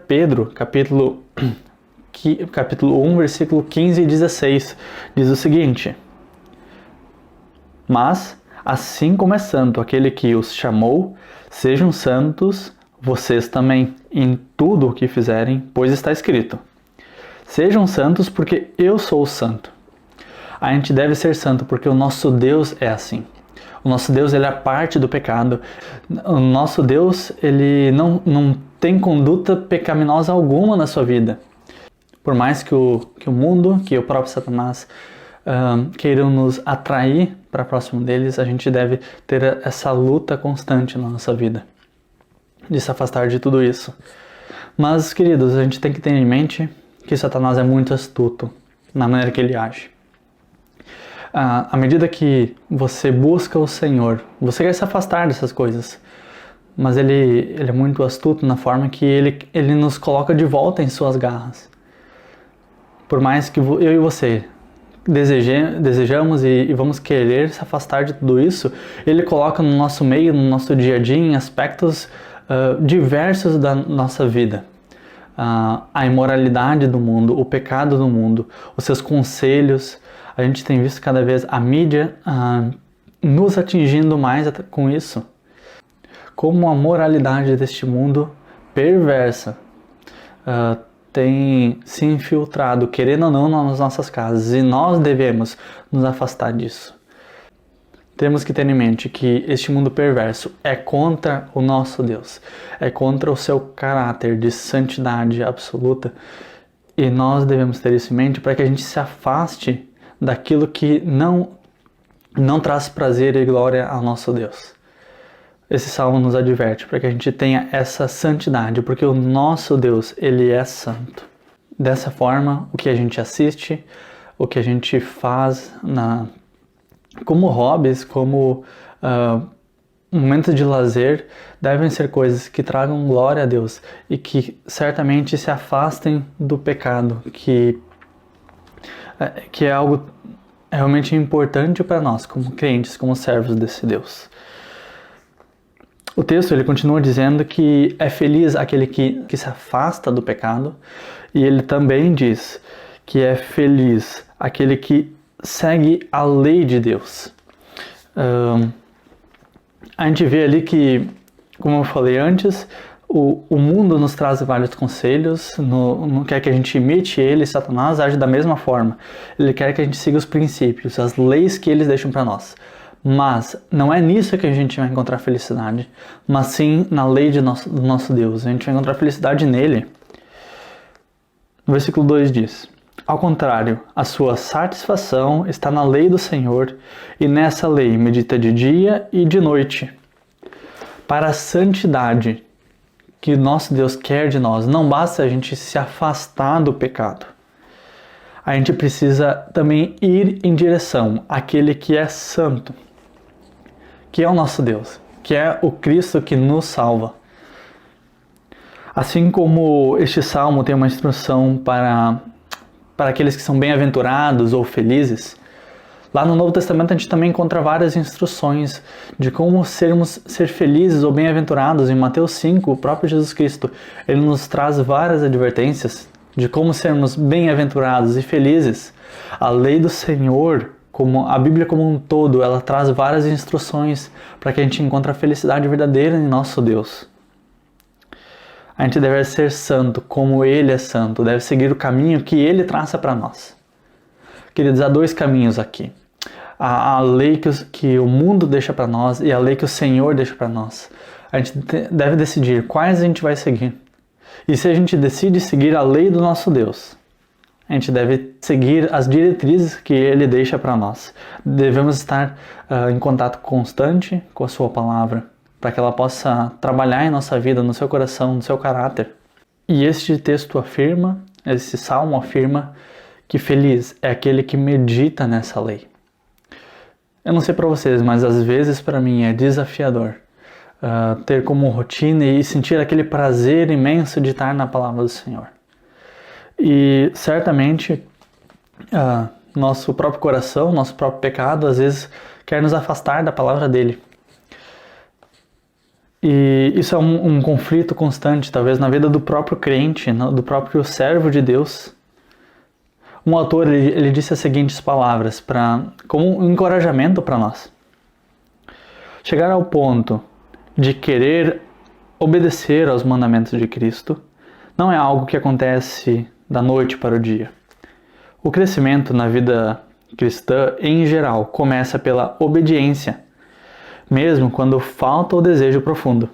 Pedro, capítulo 1, versículo 15 e 16, diz o seguinte: Mas, assim como é santo aquele que os chamou, sejam santos vocês também em tudo o que fizerem, pois está escrito: Sejam santos porque eu sou santo. A gente deve ser santo porque o nosso Deus é assim. O nosso Deus, ele é parte do pecado. O nosso Deus, ele não tem conduta pecaminosa alguma na sua vida. Por mais que o mundo, que o próprio Satanás queiram nos atrair para próximo deles, a gente deve ter essa luta constante na nossa vida, de se afastar de tudo isso. Mas, queridos, a gente tem que ter em mente que Satanás é muito astuto na maneira que ele age. À medida que você busca o Senhor, você quer se afastar dessas coisas, mas ele é muito astuto na forma que ele nos coloca de volta em suas garras. Por mais que eu e você desejamos e vamos querer se afastar de tudo isso, ele coloca no nosso meio, no nosso dia a dia, em aspectos diversos da nossa vida. A imoralidade do mundo, o pecado do mundo, os seus conselhos. A gente tem visto cada vez a mídia nos atingindo mais com isso. Como a moralidade deste mundo perversa tem se infiltrado, querendo ou não, nas nossas casas, e nós devemos nos afastar disso. Temos que ter em mente que este mundo perverso é contra o nosso Deus, é contra o seu caráter de santidade absoluta, e nós devemos ter isso em mente para que a gente se afaste daquilo que não traz prazer e glória ao nosso Deus. Esse salmo nos adverte para que a gente tenha essa santidade, porque o nosso Deus, ele é santo. Dessa forma, o que a gente assiste, o que a gente faz como hobbies, como momentos de lazer, devem ser coisas que tragam glória a Deus e que certamente se afastem do pecado, que é algo realmente importante para nós, como crentes, como servos desse Deus. O texto ele continua dizendo que é feliz aquele que se afasta do pecado, e ele também diz que é feliz aquele que segue a lei de Deus. A gente vê ali que, como eu falei antes, o mundo nos traz vários conselhos, não quer que a gente imite ele. Satanás age da mesma forma. Ele quer que a gente siga os princípios, as leis que eles deixam para nós. Mas não é nisso que a gente vai encontrar felicidade, mas sim na lei do nosso Deus. A gente vai encontrar felicidade nele. No versículo 2 diz: ao contrário, a sua satisfação está na lei do Senhor, e nessa lei medita de dia e de noite. Para a santidade que nosso Deus quer de nós, não basta a gente se afastar do pecado. A gente precisa também ir em direção àquele que é santo, que é o nosso Deus, que é o Cristo que nos salva. Assim como este salmo tem uma instrução para aqueles que são bem-aventurados ou felizes, lá no Novo Testamento a gente também encontra várias instruções de como ser felizes ou bem-aventurados. Em Mateus 5, o próprio Jesus Cristo, ele nos traz várias advertências de como sermos bem-aventurados e felizes. A lei do Senhor, como a Bíblia como um todo, ela traz várias instruções para que a gente encontre a felicidade verdadeira em nosso Deus. A gente deve ser santo como Ele é santo, deve seguir o caminho que Ele traça para nós. Queridos, há dois caminhos aqui. A lei que o mundo deixa para nós e a lei que o Senhor deixa para nós. A gente deve decidir quais a gente vai seguir. E se a gente decide seguir a lei do nosso Deus, a gente deve seguir as diretrizes que Ele deixa para nós. Devemos estar em contato constante com a Sua palavra, para que ela possa trabalhar em nossa vida, no seu coração, no seu caráter. E este texto afirma, esse salmo afirma, que feliz é aquele que medita nessa lei. Eu não sei para vocês, mas às vezes para mim é desafiador ter como rotina e sentir aquele prazer imenso de estar na palavra do Senhor. E certamente nosso próprio coração, nosso próprio pecado, às vezes quer nos afastar da palavra dele. E isso é um conflito constante, talvez na vida do próprio crente, do próprio servo de Deus. Um autor ele disse as seguintes palavras como um encorajamento para nós. Chegar ao ponto de querer obedecer aos mandamentos de Cristo não é algo que acontece da noite para o dia. O crescimento na vida cristã, em geral, começa pela obediência, mesmo quando falta o desejo profundo.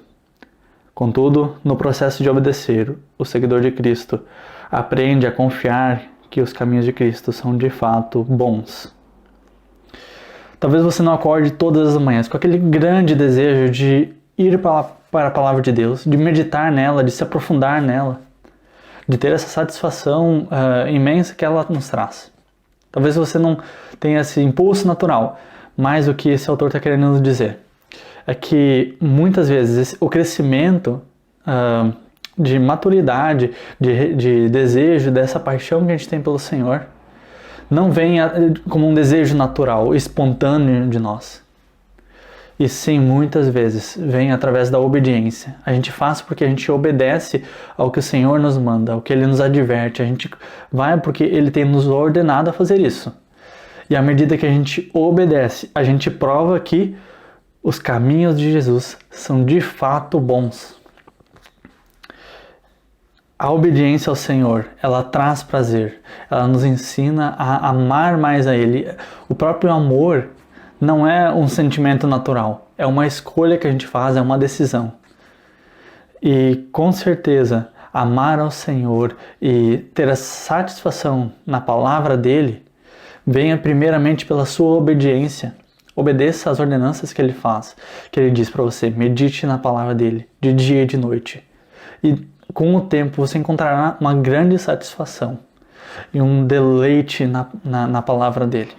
Contudo, no processo de obedecer, o seguidor de Cristo aprende a confiar que os caminhos de Cristo são de fato bons. Talvez você não acorde todas as manhãs com aquele grande desejo de ir para a palavra de Deus, de meditar nela, de se aprofundar nela, de ter essa satisfação imensa que ela nos traz. Talvez você não tenha esse impulso natural, mas o que esse autor está querendo nos dizer é que muitas vezes o crescimento de maturidade, de desejo, dessa paixão que a gente tem pelo Senhor, não vem como um desejo natural, espontâneo de nós. E sim, muitas vezes, vem através da obediência. A gente faz porque a gente obedece ao que o Senhor nos manda, ao que Ele nos adverte. A gente vai porque Ele tem nos ordenado a fazer isso. E à medida que a gente obedece, a gente prova que os caminhos de Jesus são de fato bons. A obediência ao Senhor, ela traz prazer, ela nos ensina a amar mais a Ele. O próprio amor não é um sentimento natural, é uma escolha que a gente faz, é uma decisão. E com certeza, amar ao Senhor e ter a satisfação na palavra dEle, venha primeiramente pela sua obediência. Obedeça às ordenanças que Ele faz, que Ele diz para você, medite na palavra dEle, de dia e de noite. E com o tempo você encontrará uma grande satisfação e um deleite na palavra dEle.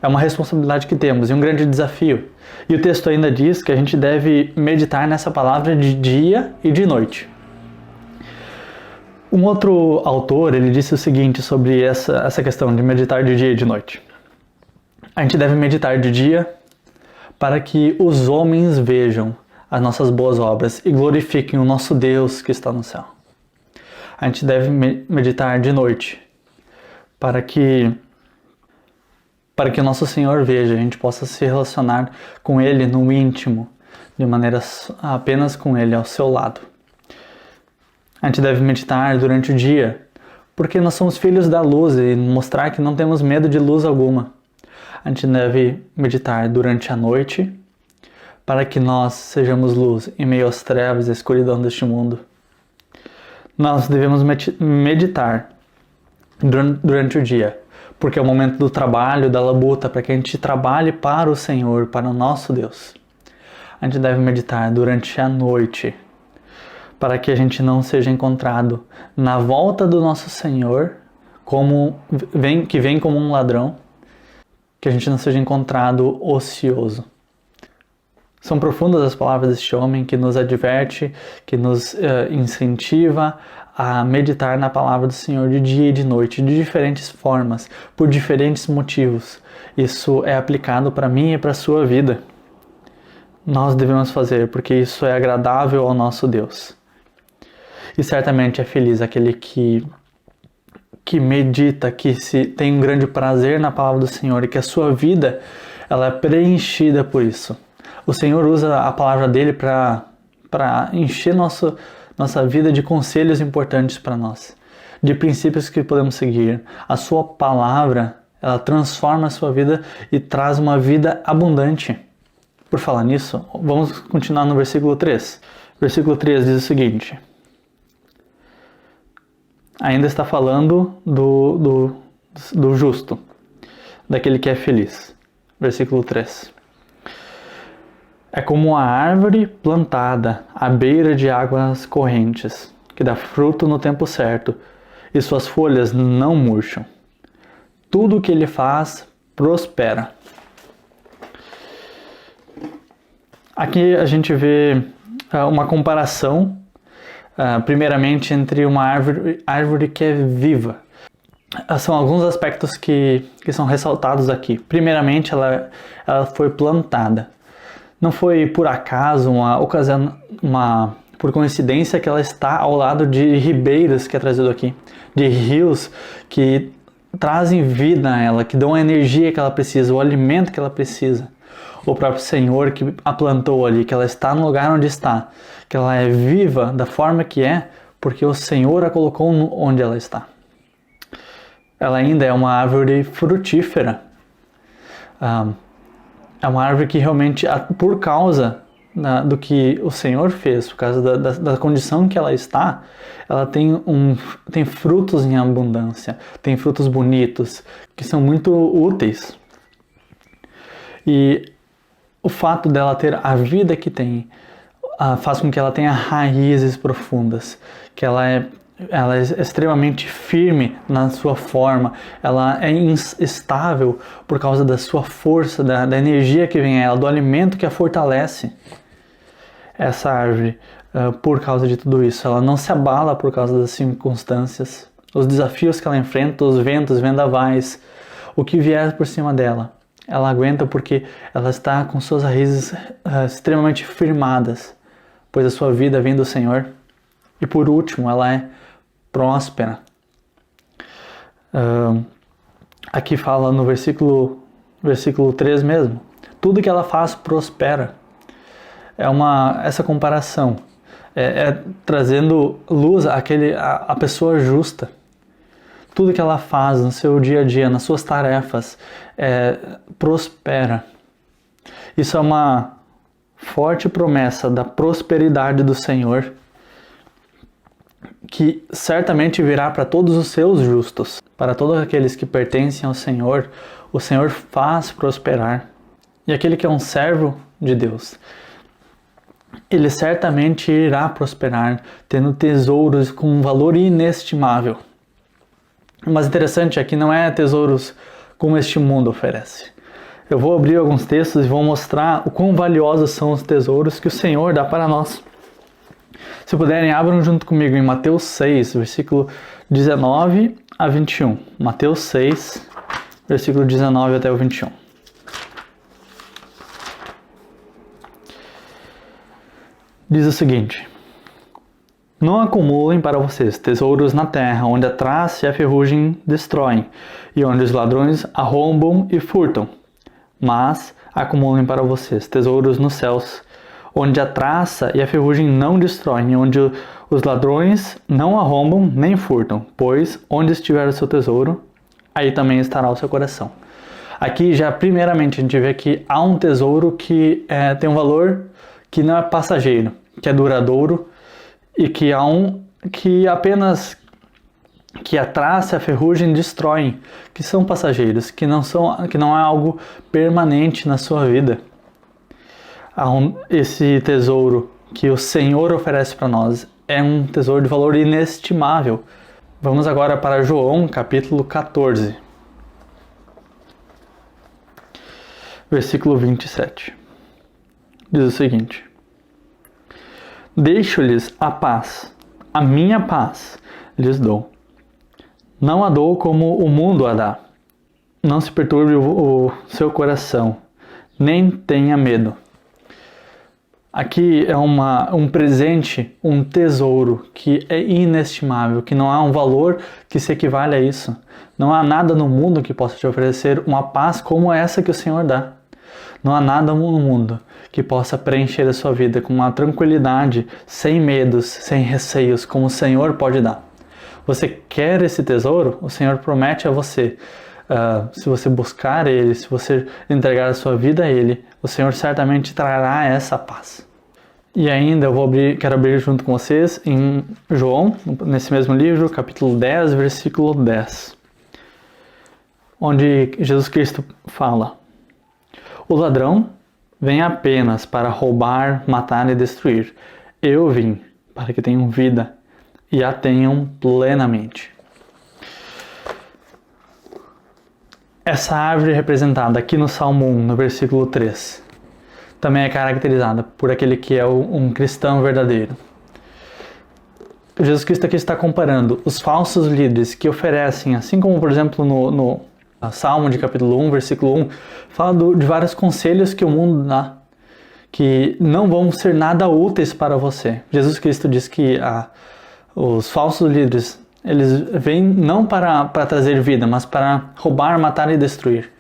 É uma responsabilidade que temos e um grande desafio. E o texto ainda diz que a gente deve meditar nessa palavra de dia e de noite. Um outro autor, ele disse o seguinte sobre essa questão de meditar de dia e de noite. A gente deve meditar de dia para que os homens vejam as nossas boas obras e glorifiquem o nosso Deus que está no céu. A gente deve meditar de noite para que o nosso Senhor veja, a gente possa se relacionar com Ele no íntimo, de maneira apenas com Ele ao seu lado. A gente deve meditar durante o dia, porque nós somos filhos da luz e mostrar que não temos medo de luz alguma. A gente deve meditar durante a noite, para que nós sejamos luz em meio às trevas e à escuridão deste mundo. Nós devemos meditar durante o dia, porque é o momento do trabalho, da labuta, para que a gente trabalhe para o Senhor, para o nosso Deus. A gente deve meditar durante a noite, para que a gente não seja encontrado na volta do nosso Senhor, que vem como um ladrão, que a gente não seja encontrado ocioso. São profundas as palavras deste homem que nos adverte, que nos incentiva a meditar na palavra do Senhor de dia e de noite, de diferentes formas, por diferentes motivos. Isso é aplicado para mim e para a sua vida. Nós devemos fazer porque isso é agradável ao nosso Deus. E certamente é feliz aquele que medita, que tem um grande prazer na palavra do Senhor e que a sua vida ela é preenchida por isso. O Senhor usa a palavra dele para encher nossa vida de conselhos importantes para nós, de princípios que podemos seguir. A sua palavra, ela transforma a sua vida e traz uma vida abundante. Por falar nisso, vamos continuar no versículo 3. Versículo 3 diz o seguinte: ainda está falando do justo, daquele que é feliz. Versículo 3. É como a árvore plantada à beira de águas correntes, que dá fruto no tempo certo, e suas folhas não murcham. Tudo o que ele faz prospera. Aqui a gente vê uma comparação, primeiramente, entre uma árvore que é viva. São alguns aspectos que são ressaltados aqui. Primeiramente, ela foi plantada. Não foi por acaso, por coincidência, que ela está ao lado de ribeiros, que é trazido aqui, de rios que trazem vida a ela, que dão a energia que ela precisa, o alimento que ela precisa. O próprio Senhor que a plantou ali, que ela está no lugar onde está, que ela é viva da forma que é, porque o Senhor a colocou onde ela está. Ela ainda é uma árvore frutífera. É uma árvore que realmente, por causa do que o Senhor fez, por causa da condição que ela está, ela tem frutos em abundância, tem frutos bonitos, que são muito úteis. E o fato dela ter a vida que tem faz com que ela tenha raízes profundas, que ela é extremamente firme na sua forma, ela é estável por causa da sua força, da energia que vem a ela, do alimento que a fortalece. Essa árvore, por causa de tudo isso, ela não se abala por causa das circunstâncias, os desafios que ela enfrenta, os ventos, vendavais, o que vier por cima dela. Ela aguenta porque ela está com suas raízes extremamente firmadas, pois a sua vida vem do Senhor. E por último, ela é próspera. Aqui fala no versículo 3 mesmo. Tudo que ela faz prospera. Essa comparação. Trazendo luz à pessoa justa. Tudo que ela faz no seu dia a dia, nas suas tarefas, prospera. Isso é uma forte promessa da prosperidade do Senhor, que certamente virá para todos os seus justos. Para todos aqueles que pertencem ao Senhor, o Senhor faz prosperar. E aquele que é um servo de Deus, ele certamente irá prosperar, tendo tesouros com um valor inestimável. Mas interessante é que não é tesouros como este mundo oferece. Eu vou abrir alguns textos e vou mostrar o quão valiosos são os tesouros que o Senhor dá para nós. Se puderem, abram junto comigo em Mateus 6, versículo 19 a 21. Mateus 6, versículo 19 até o 21. Diz o seguinte: não acumulem para vocês tesouros na terra, onde a traça e a ferrugem destroem, e onde os ladrões arrombam e furtam. Mas acumulem para vocês tesouros nos céus, onde a traça e a ferrugem não destroem, e onde os ladrões não arrombam nem furtam, pois onde estiver o seu tesouro, aí também estará o seu coração. Aqui já primeiramente a gente vê que há um tesouro que tem um valor que não é passageiro, que é duradouro e que há que apenas que a traça e a ferrugem destroem, que são passageiros, que não é algo permanente na sua vida. Há esse tesouro que o Senhor oferece para nós é um tesouro de valor inestimável. Vamos agora para João, capítulo 14, versículo 27. Diz o seguinte: deixo-lhes a paz, a minha paz lhes dou. Não a dou como o mundo a dá. Não se perturbe o seu coração, nem tenha medo. Aqui é um presente, um tesouro que é inestimável, que não há um valor que se equivale a isso. Não há nada no mundo que possa te oferecer uma paz como essa que o Senhor dá. Não há nada no mundo que possa preencher a sua vida com uma tranquilidade, sem medos, sem receios, como o Senhor pode dar. Você quer esse tesouro? O Senhor promete a você. Se você buscar Ele, se você entregar a sua vida a Ele, o Senhor certamente trará essa paz. E ainda quero abrir junto com vocês em João, nesse mesmo livro, capítulo 10, versículo 10, onde Jesus Cristo fala: o ladrão vem apenas para roubar, matar e destruir. Eu vim para que tenham vida e a tenham plenamente. Essa árvore representada aqui no Salmo 1, no versículo 3, também é caracterizada por aquele que é um cristão verdadeiro. Jesus Cristo aqui está comparando os falsos líderes que oferecem, assim como, por exemplo, no Salmo de capítulo 1, versículo 1, fala de vários conselhos que o mundo dá, que não vão ser nada úteis para você. Jesus Cristo diz que os falsos líderes, eles vêm não para trazer vida, mas para roubar, matar e destruir.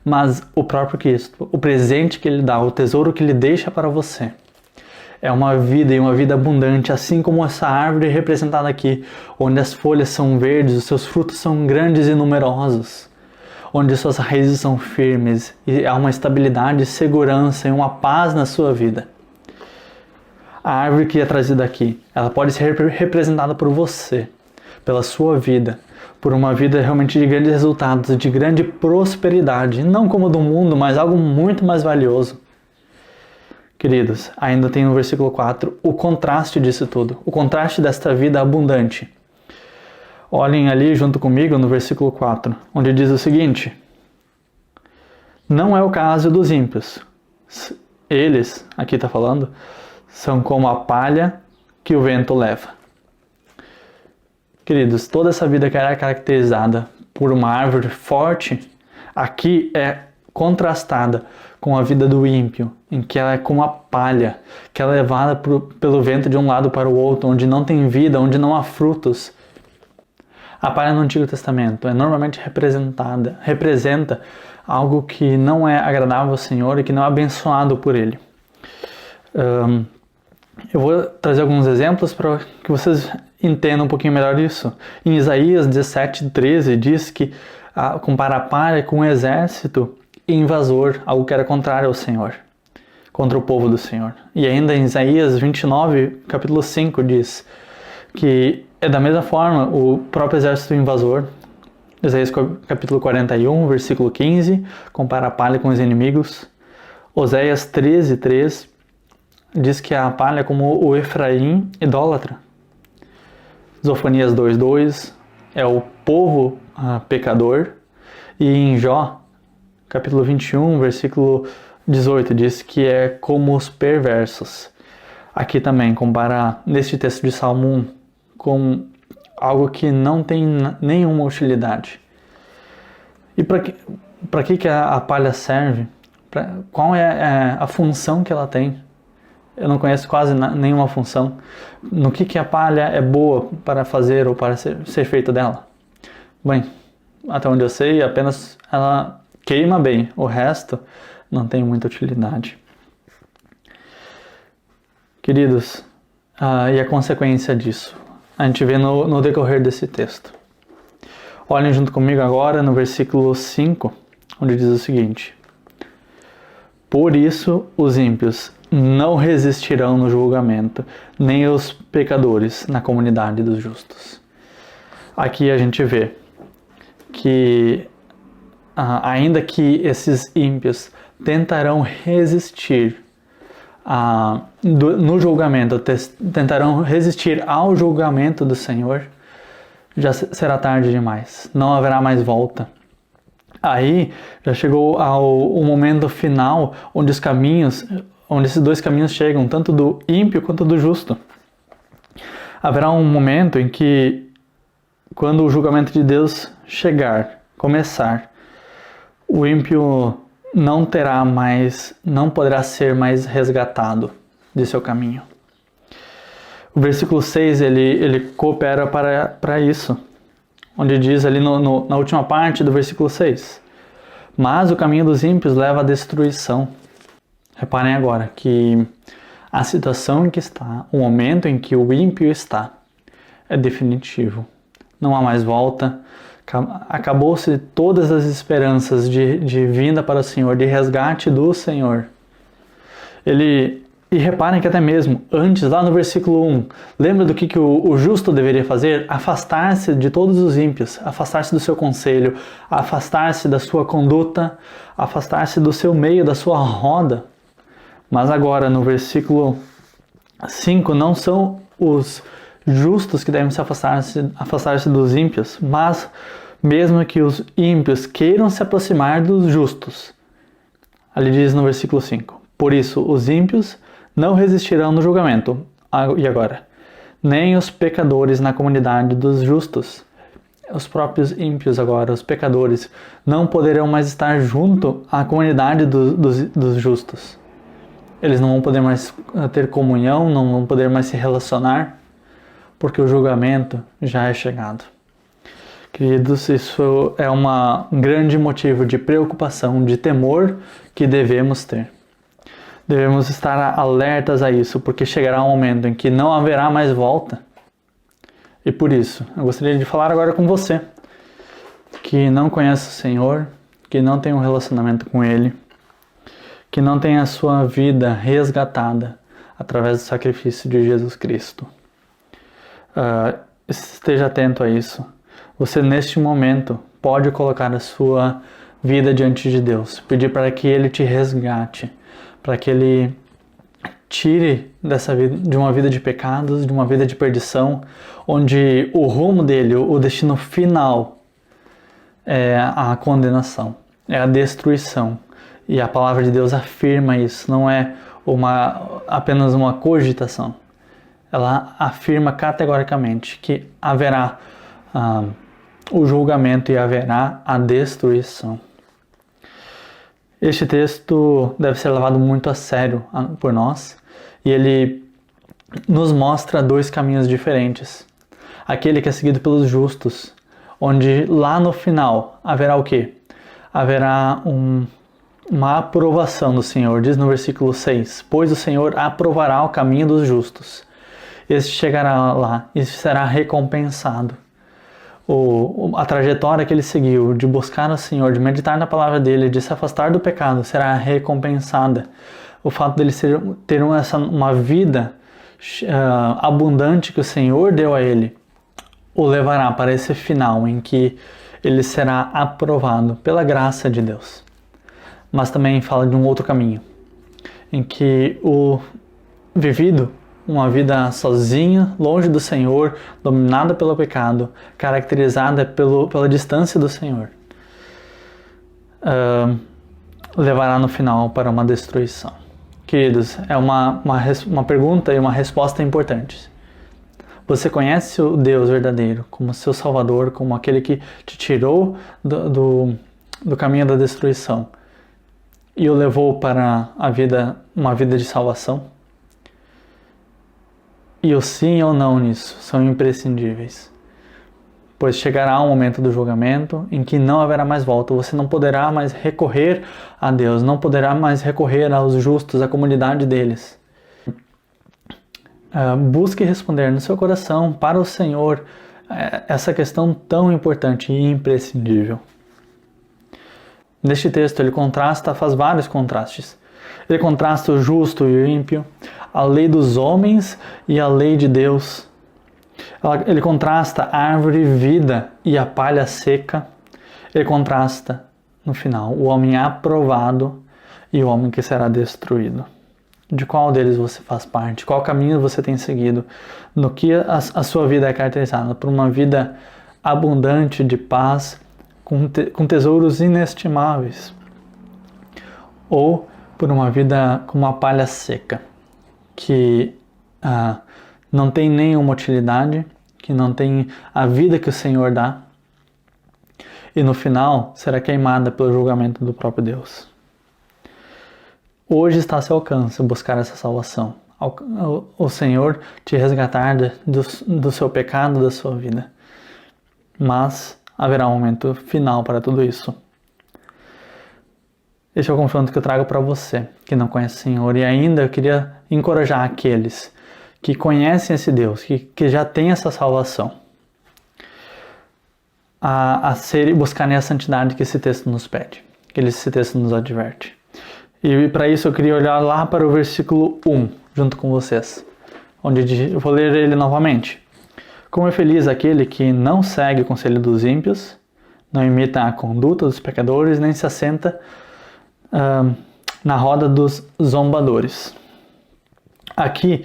Mas o próprio Cristo, o presente que Ele dá, o tesouro que Ele deixa para você, é uma vida e uma vida abundante, assim como essa árvore representada aqui, onde as folhas são verdes, os seus frutos são grandes e numerosos, onde suas raízes são firmes e há uma estabilidade, segurança e uma paz na sua vida. A árvore que é trazida aqui, ela pode ser representada por você, pela sua vida, por uma vida realmente de grandes resultados, de grande prosperidade, não como do mundo, mas algo muito mais valioso. Queridos, ainda tem no versículo 4 o contraste disso tudo, o contraste desta vida abundante. Olhem ali junto comigo no versículo 4, onde diz o seguinte: não é o caso dos ímpios. Eles, aqui está falando, são como a palha que o vento leva. Queridos, toda essa vida que era caracterizada por uma árvore forte, aqui é contrastada com a vida do ímpio, em que ela é como a palha, que é levada pelo vento de um lado para o outro, onde não tem vida, onde não há frutos. A palha no Antigo Testamento é normalmente representa algo que não é agradável ao Senhor e que não é abençoado por Ele. Eu vou trazer alguns exemplos para que vocês entendam um pouquinho melhor isso. Em Isaías 17:13 diz que compara a palha com um exército invasor, algo que era contrário ao Senhor, contra o povo do Senhor. E ainda em Isaías 29, capítulo 5, diz que é da mesma forma o próprio exército invasor. Isaías capítulo 41, versículo 15, compara a palha com os inimigos. Oséias 13:3 diz que a palha é como o Efraim idólatra. Zofanias 2:2 é o povo pecador. E em Jó, capítulo 21, versículo 18, diz que é como os perversos. Aqui também compara, neste texto de Salmo 1, com algo que não tem nenhuma utilidade. E para que a palha serve? Qual é a função que ela tem? Eu não conheço quase nenhuma função. No que a palha é boa para fazer ou para ser feita dela? Bem, até onde eu sei, apenas ela queima bem. O resto não tem muita utilidade. Queridos, e a consequência disso? A gente vê no decorrer desse texto. Olhem junto comigo agora no versículo 5, onde diz o seguinte: por isso os ímpios não resistirão no julgamento, nem os pecadores na comunidade dos justos. Aqui a gente vê que, ainda que esses ímpios tentarão resistir no julgamento, tentarão resistir ao julgamento do Senhor, já será tarde demais, não haverá mais volta. Aí já chegou o momento final onde esses dois caminhos chegam, tanto do ímpio quanto do justo. Haverá um momento em que, quando o julgamento de Deus começar, o ímpio não poderá ser mais resgatado de seu caminho. O versículo 6, ele coopera para isso, onde diz ali na última parte do versículo 6, mas o caminho dos ímpios leva à destruição. Reparem agora que a situação em que está, o momento em que o ímpio está, é definitivo. Não há mais volta. Acabou-se todas as esperanças de vinda para o Senhor, de resgate do Senhor. E reparem que até mesmo antes, lá no versículo 1, lembra do que o justo deveria fazer? Afastar-se de todos os ímpios, afastar-se do seu conselho, afastar-se da sua conduta, afastar-se do seu meio, da sua roda. Mas agora, no versículo 5, não são os justos que devem se afastar-se dos ímpios, mas mesmo que os ímpios queiram se aproximar dos justos. Ali diz no versículo 5, por isso os ímpios não resistirão no julgamento. E agora? Nem os pecadores na comunidade dos justos. Os próprios ímpios agora, os pecadores, não poderão mais estar junto à comunidade dos justos. Eles não vão poder mais ter comunhão, não vão poder mais se relacionar, porque o julgamento já é chegado. Queridos, isso é um grande motivo de preocupação, de temor que devemos ter. Devemos estar alertas a isso, porque chegará um momento em que não haverá mais volta. E por isso, eu gostaria de falar agora com você, que não conhece o Senhor, que não tem um relacionamento com Ele, que não tem a sua vida resgatada através do sacrifício de Jesus Cristo. Esteja atento a isso. Você, neste momento, pode colocar a sua vida diante de Deus, pedir para que Ele te resgate, para que Ele tire dessa vida, de uma vida de pecados, de uma vida de perdição, onde o rumo dele, o destino final, é a condenação, é a destruição. E a palavra de Deus afirma isso, não é apenas uma cogitação. Ela afirma categoricamente que haverá o julgamento e haverá a destruição. Este texto deve ser levado muito a sério por nós, e ele nos mostra dois caminhos diferentes. Aquele que é seguido pelos justos, onde lá no final haverá o quê? Haverá uma aprovação do Senhor, diz no versículo 6, pois o Senhor aprovará o caminho dos justos. Este chegará lá e será recompensado. A trajetória que ele seguiu, de buscar o Senhor, de meditar na palavra dele, de se afastar do pecado, será recompensada. O fato dele ter uma vida abundante que o Senhor deu a ele, o levará para esse final em que ele será aprovado pela graça de Deus. Mas também fala de um outro caminho, em que o vivido uma vida sozinha, longe do Senhor, dominada pelo pecado, caracterizada pela distância do Senhor, levará no final para uma destruição. Queridos, é uma pergunta e uma resposta importante. Você conhece o Deus verdadeiro como seu Salvador, como aquele que te tirou do caminho da destruição e o levou para uma vida de salvação? E o sim ou não nisso são imprescindíveis, pois chegará um momento do julgamento em que não haverá mais volta. Você não poderá mais recorrer a Deus, não poderá mais recorrer aos justos, à comunidade deles. Busque responder no seu coração para o Senhor essa questão tão importante e imprescindível. Neste texto ele faz vários contrastes. Ele contrasta o justo e o ímpio, a lei dos homens e a lei de Deus. Ele contrasta a árvore vida e a palha seca. Ele contrasta, no final, o homem aprovado e o homem que será destruído. De qual deles você faz parte? Qual caminho você tem seguido? No que a sua vida é caracterizada? Por uma vida abundante de paz, com tesouros inestimáveis? Ou por uma vida como uma palha seca, que não tem nenhuma utilidade, que não tem a vida que o Senhor dá, e no final será queimada pelo julgamento do próprio Deus? Hoje está a seu alcance buscar essa salvação. O Senhor te resgatar do seu pecado, da sua vida. Mas haverá um momento final para tudo isso. Esse é o confronto que eu trago para você, que não conhece o Senhor. E ainda eu queria encorajar aqueles que conhecem esse Deus, que já têm essa salvação, a buscarem a santidade que esse texto nos pede, que esse texto nos adverte. E para isso eu queria olhar lá para o versículo 1, junto com vocês, onde eu vou ler ele novamente. Como é feliz aquele que não segue o conselho dos ímpios, não imita a conduta dos pecadores, nem se assenta na roda dos zombadores. Aqui,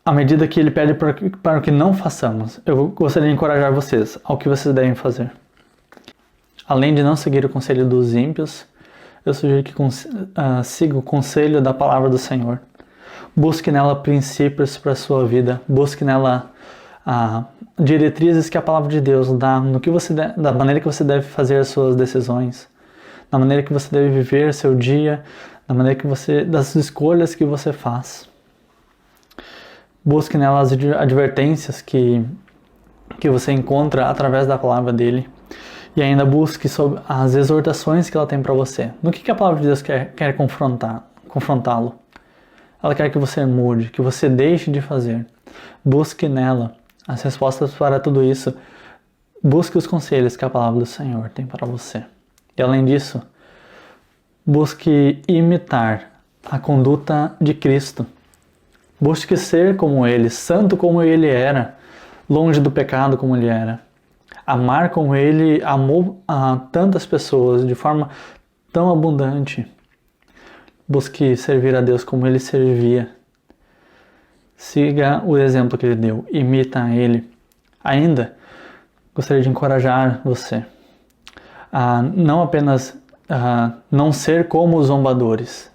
à medida que ele pede para que não façamos, eu gostaria de encorajar vocês ao que vocês devem fazer. Além de não seguir o conselho dos ímpios, eu sugiro que siga o conselho da palavra do Senhor. Busque nela princípios para a sua vida. Busque nela diretrizes que a palavra de Deus dá, da maneira que você deve fazer as suas decisões, da maneira que você deve viver seu dia, da maneira das escolhas que você faz. Busque nela as advertências que você encontra através da palavra dele. E ainda busque sobre as exortações que ela tem para você. No que a palavra de Deus quer confrontá-lo? Ela quer que você mude, que você deixe de fazer. Busque nela as respostas para tudo isso. Busque os conselhos que a palavra do Senhor tem para você. E além disso, busque imitar a conduta de Cristo. Busque ser como Ele, santo como Ele era, longe do pecado como Ele era. Amar como Ele amou a tantas pessoas de forma tão abundante. Busque servir a Deus como Ele servia. Siga o exemplo que Ele deu. Imita Ele. Ainda, gostaria de encorajar você a não apenas não ser como os zombadores,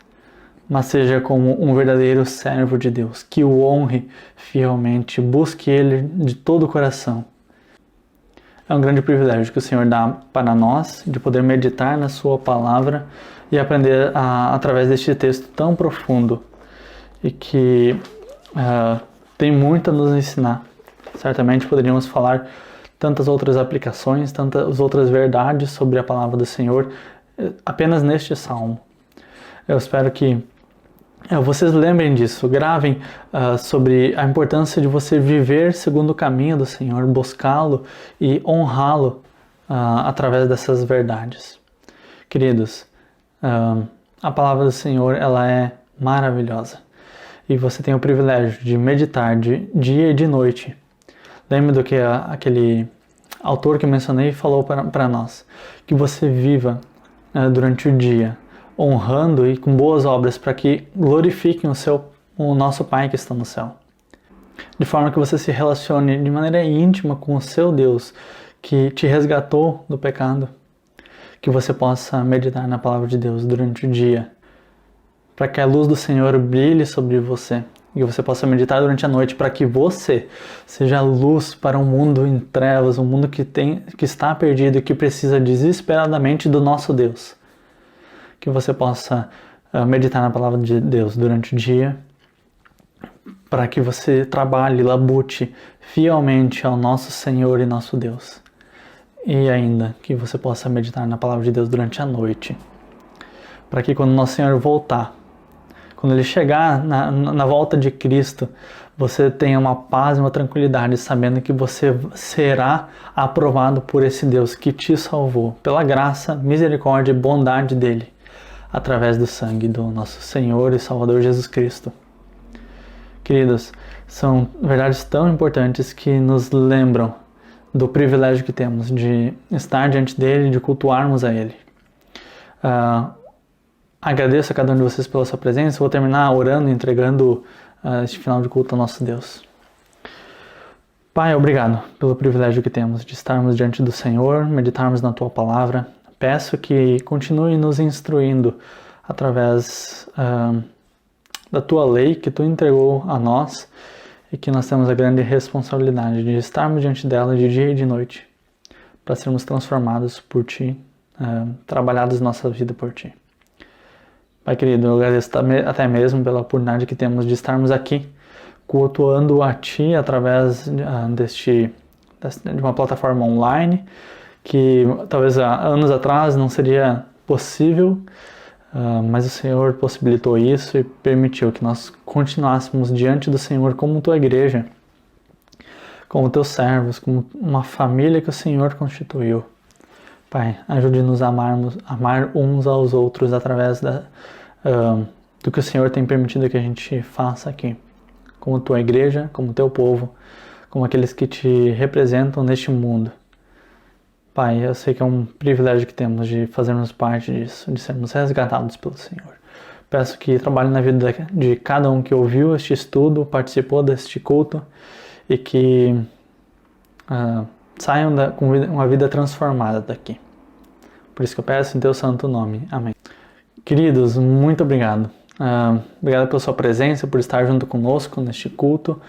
mas seja como um verdadeiro servo de Deus, que o honre fielmente, busque Ele de todo o coração. É um grande privilégio que o Senhor dá para nós, de poder meditar na sua palavra e aprender através deste texto tão profundo e que tem muito a nos ensinar. Certamente poderíamos falar tantas outras aplicações, tantas outras verdades sobre a palavra do Senhor apenas neste salmo. Eu espero que vocês lembrem disso, gravem sobre a importância de você viver segundo o caminho do Senhor, buscá-lo e honrá-lo através dessas verdades. Queridos, a palavra do Senhor ela é maravilhosa e você tem o privilégio de meditar de dia e de noite. Lembre do que aquele autor que eu mencionei falou para nós, que você viva durante o dia, honrando e com boas obras para que glorifiquem o nosso Pai que está no céu. De forma que você se relacione de maneira íntima com o seu Deus que te resgatou do pecado. Que você possa meditar na palavra de Deus durante o dia. Para que a luz do Senhor brilhe sobre você. E que você possa meditar durante a noite para que você seja luz para um mundo em trevas, um mundo que está perdido e que precisa desesperadamente do nosso Deus. Que você possa meditar na palavra de Deus durante o dia, para que você trabalhe, labute fielmente ao nosso Senhor e nosso Deus. E ainda que você possa meditar na palavra de Deus durante a noite, para que quando nosso Senhor voltar, quando Ele chegar na volta de Cristo, você tenha uma paz e uma tranquilidade, sabendo que você será aprovado por esse Deus que te salvou, pela graça, misericórdia e bondade dele, através do sangue do nosso Senhor e Salvador Jesus Cristo. Queridos, são verdades tão importantes que nos lembram do privilégio que temos de estar diante dele, de cultuarmos a ele. Agradeço a cada um de vocês pela sua presença. Vou terminar orando e entregando este final de culto ao nosso Deus. Pai, obrigado pelo privilégio que temos de estarmos diante do Senhor, meditarmos na Tua Palavra. Peço que continue nos instruindo através da Tua lei que Tu entregou a nós e que nós temos a grande responsabilidade de estarmos diante dela de dia e de noite para sermos transformados por Ti, trabalhados nossa vida por Ti. Pai querido, eu agradeço até mesmo pela oportunidade que temos de estarmos aqui, cultuando a Ti através de uma plataforma online, que talvez há anos atrás não seria possível, mas o Senhor possibilitou isso e permitiu que nós continuássemos diante do Senhor como Tua igreja, como Teus servos, como uma família que o Senhor constituiu. Pai, ajude-nos a amar uns aos outros através do que o Senhor tem permitido que a gente faça aqui, como Tua igreja, como Teu povo, como aqueles que Te representam neste mundo. Pai, eu sei que é um privilégio que temos de fazermos parte disso, de sermos resgatados pelo Senhor. Peço que trabalhe na vida de cada um que ouviu este estudo, participou deste culto e que saiam com uma vida transformada daqui. Por isso que eu peço em Teu santo nome. Amém. Queridos, muito obrigado. Obrigado pela sua presença, por estar junto conosco neste culto,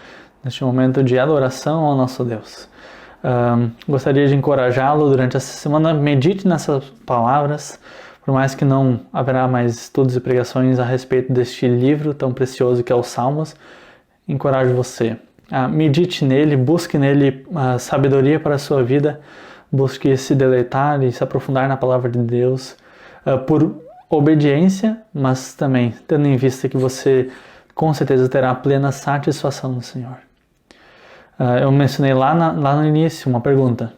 neste momento de adoração ao nosso Deus. Gostaria de encorajá-lo durante essa semana, medite nessas palavras, por mais que não haverá mais estudos e pregações a respeito deste livro tão precioso que é os Salmos, encorajo você. Medite nele, busque nele sabedoria para a sua vida, busque se deleitar e se aprofundar na palavra de Deus por obediência, mas também tendo em vista que você com certeza terá plena satisfação no Senhor. Eu mencionei lá no início uma pergunta.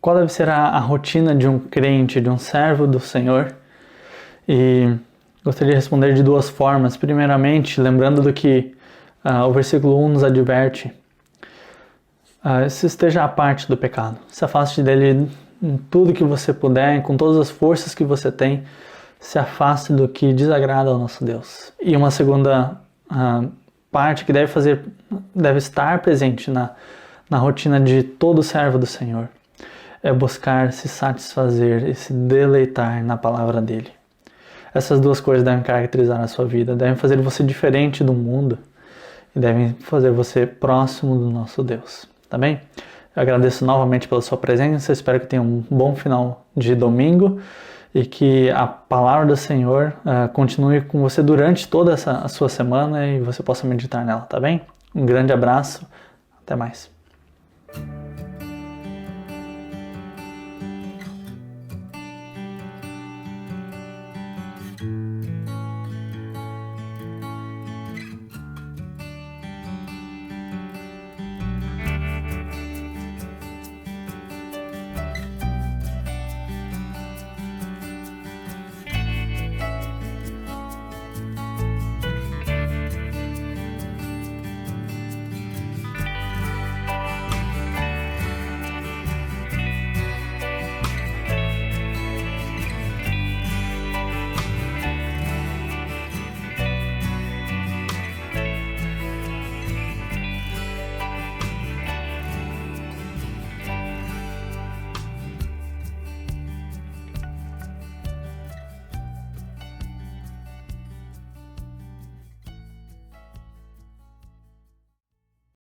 Qual deve ser a rotina de um crente, de um servo do Senhor? E gostaria de responder de duas formas. Primeiramente, lembrando do que o versículo 1 nos adverte. Se esteja à parte do pecado. Se afaste dele em tudo que você puder, com todas as forças que você tem. Se afaste do que desagrada ao nosso Deus. E uma segunda parte que deve estar presente na rotina de todo servo do Senhor é buscar se satisfazer e se deleitar na palavra dele. Essas duas coisas devem caracterizar a sua vida, devem fazer você diferente do mundo e devem fazer você próximo do nosso Deus, tá bem? Eu agradeço novamente pela sua presença, espero que tenha um bom final de domingo e que a palavra do Senhor continue com você durante toda a sua semana e você possa meditar nela, tá bem? Um grande abraço, até mais.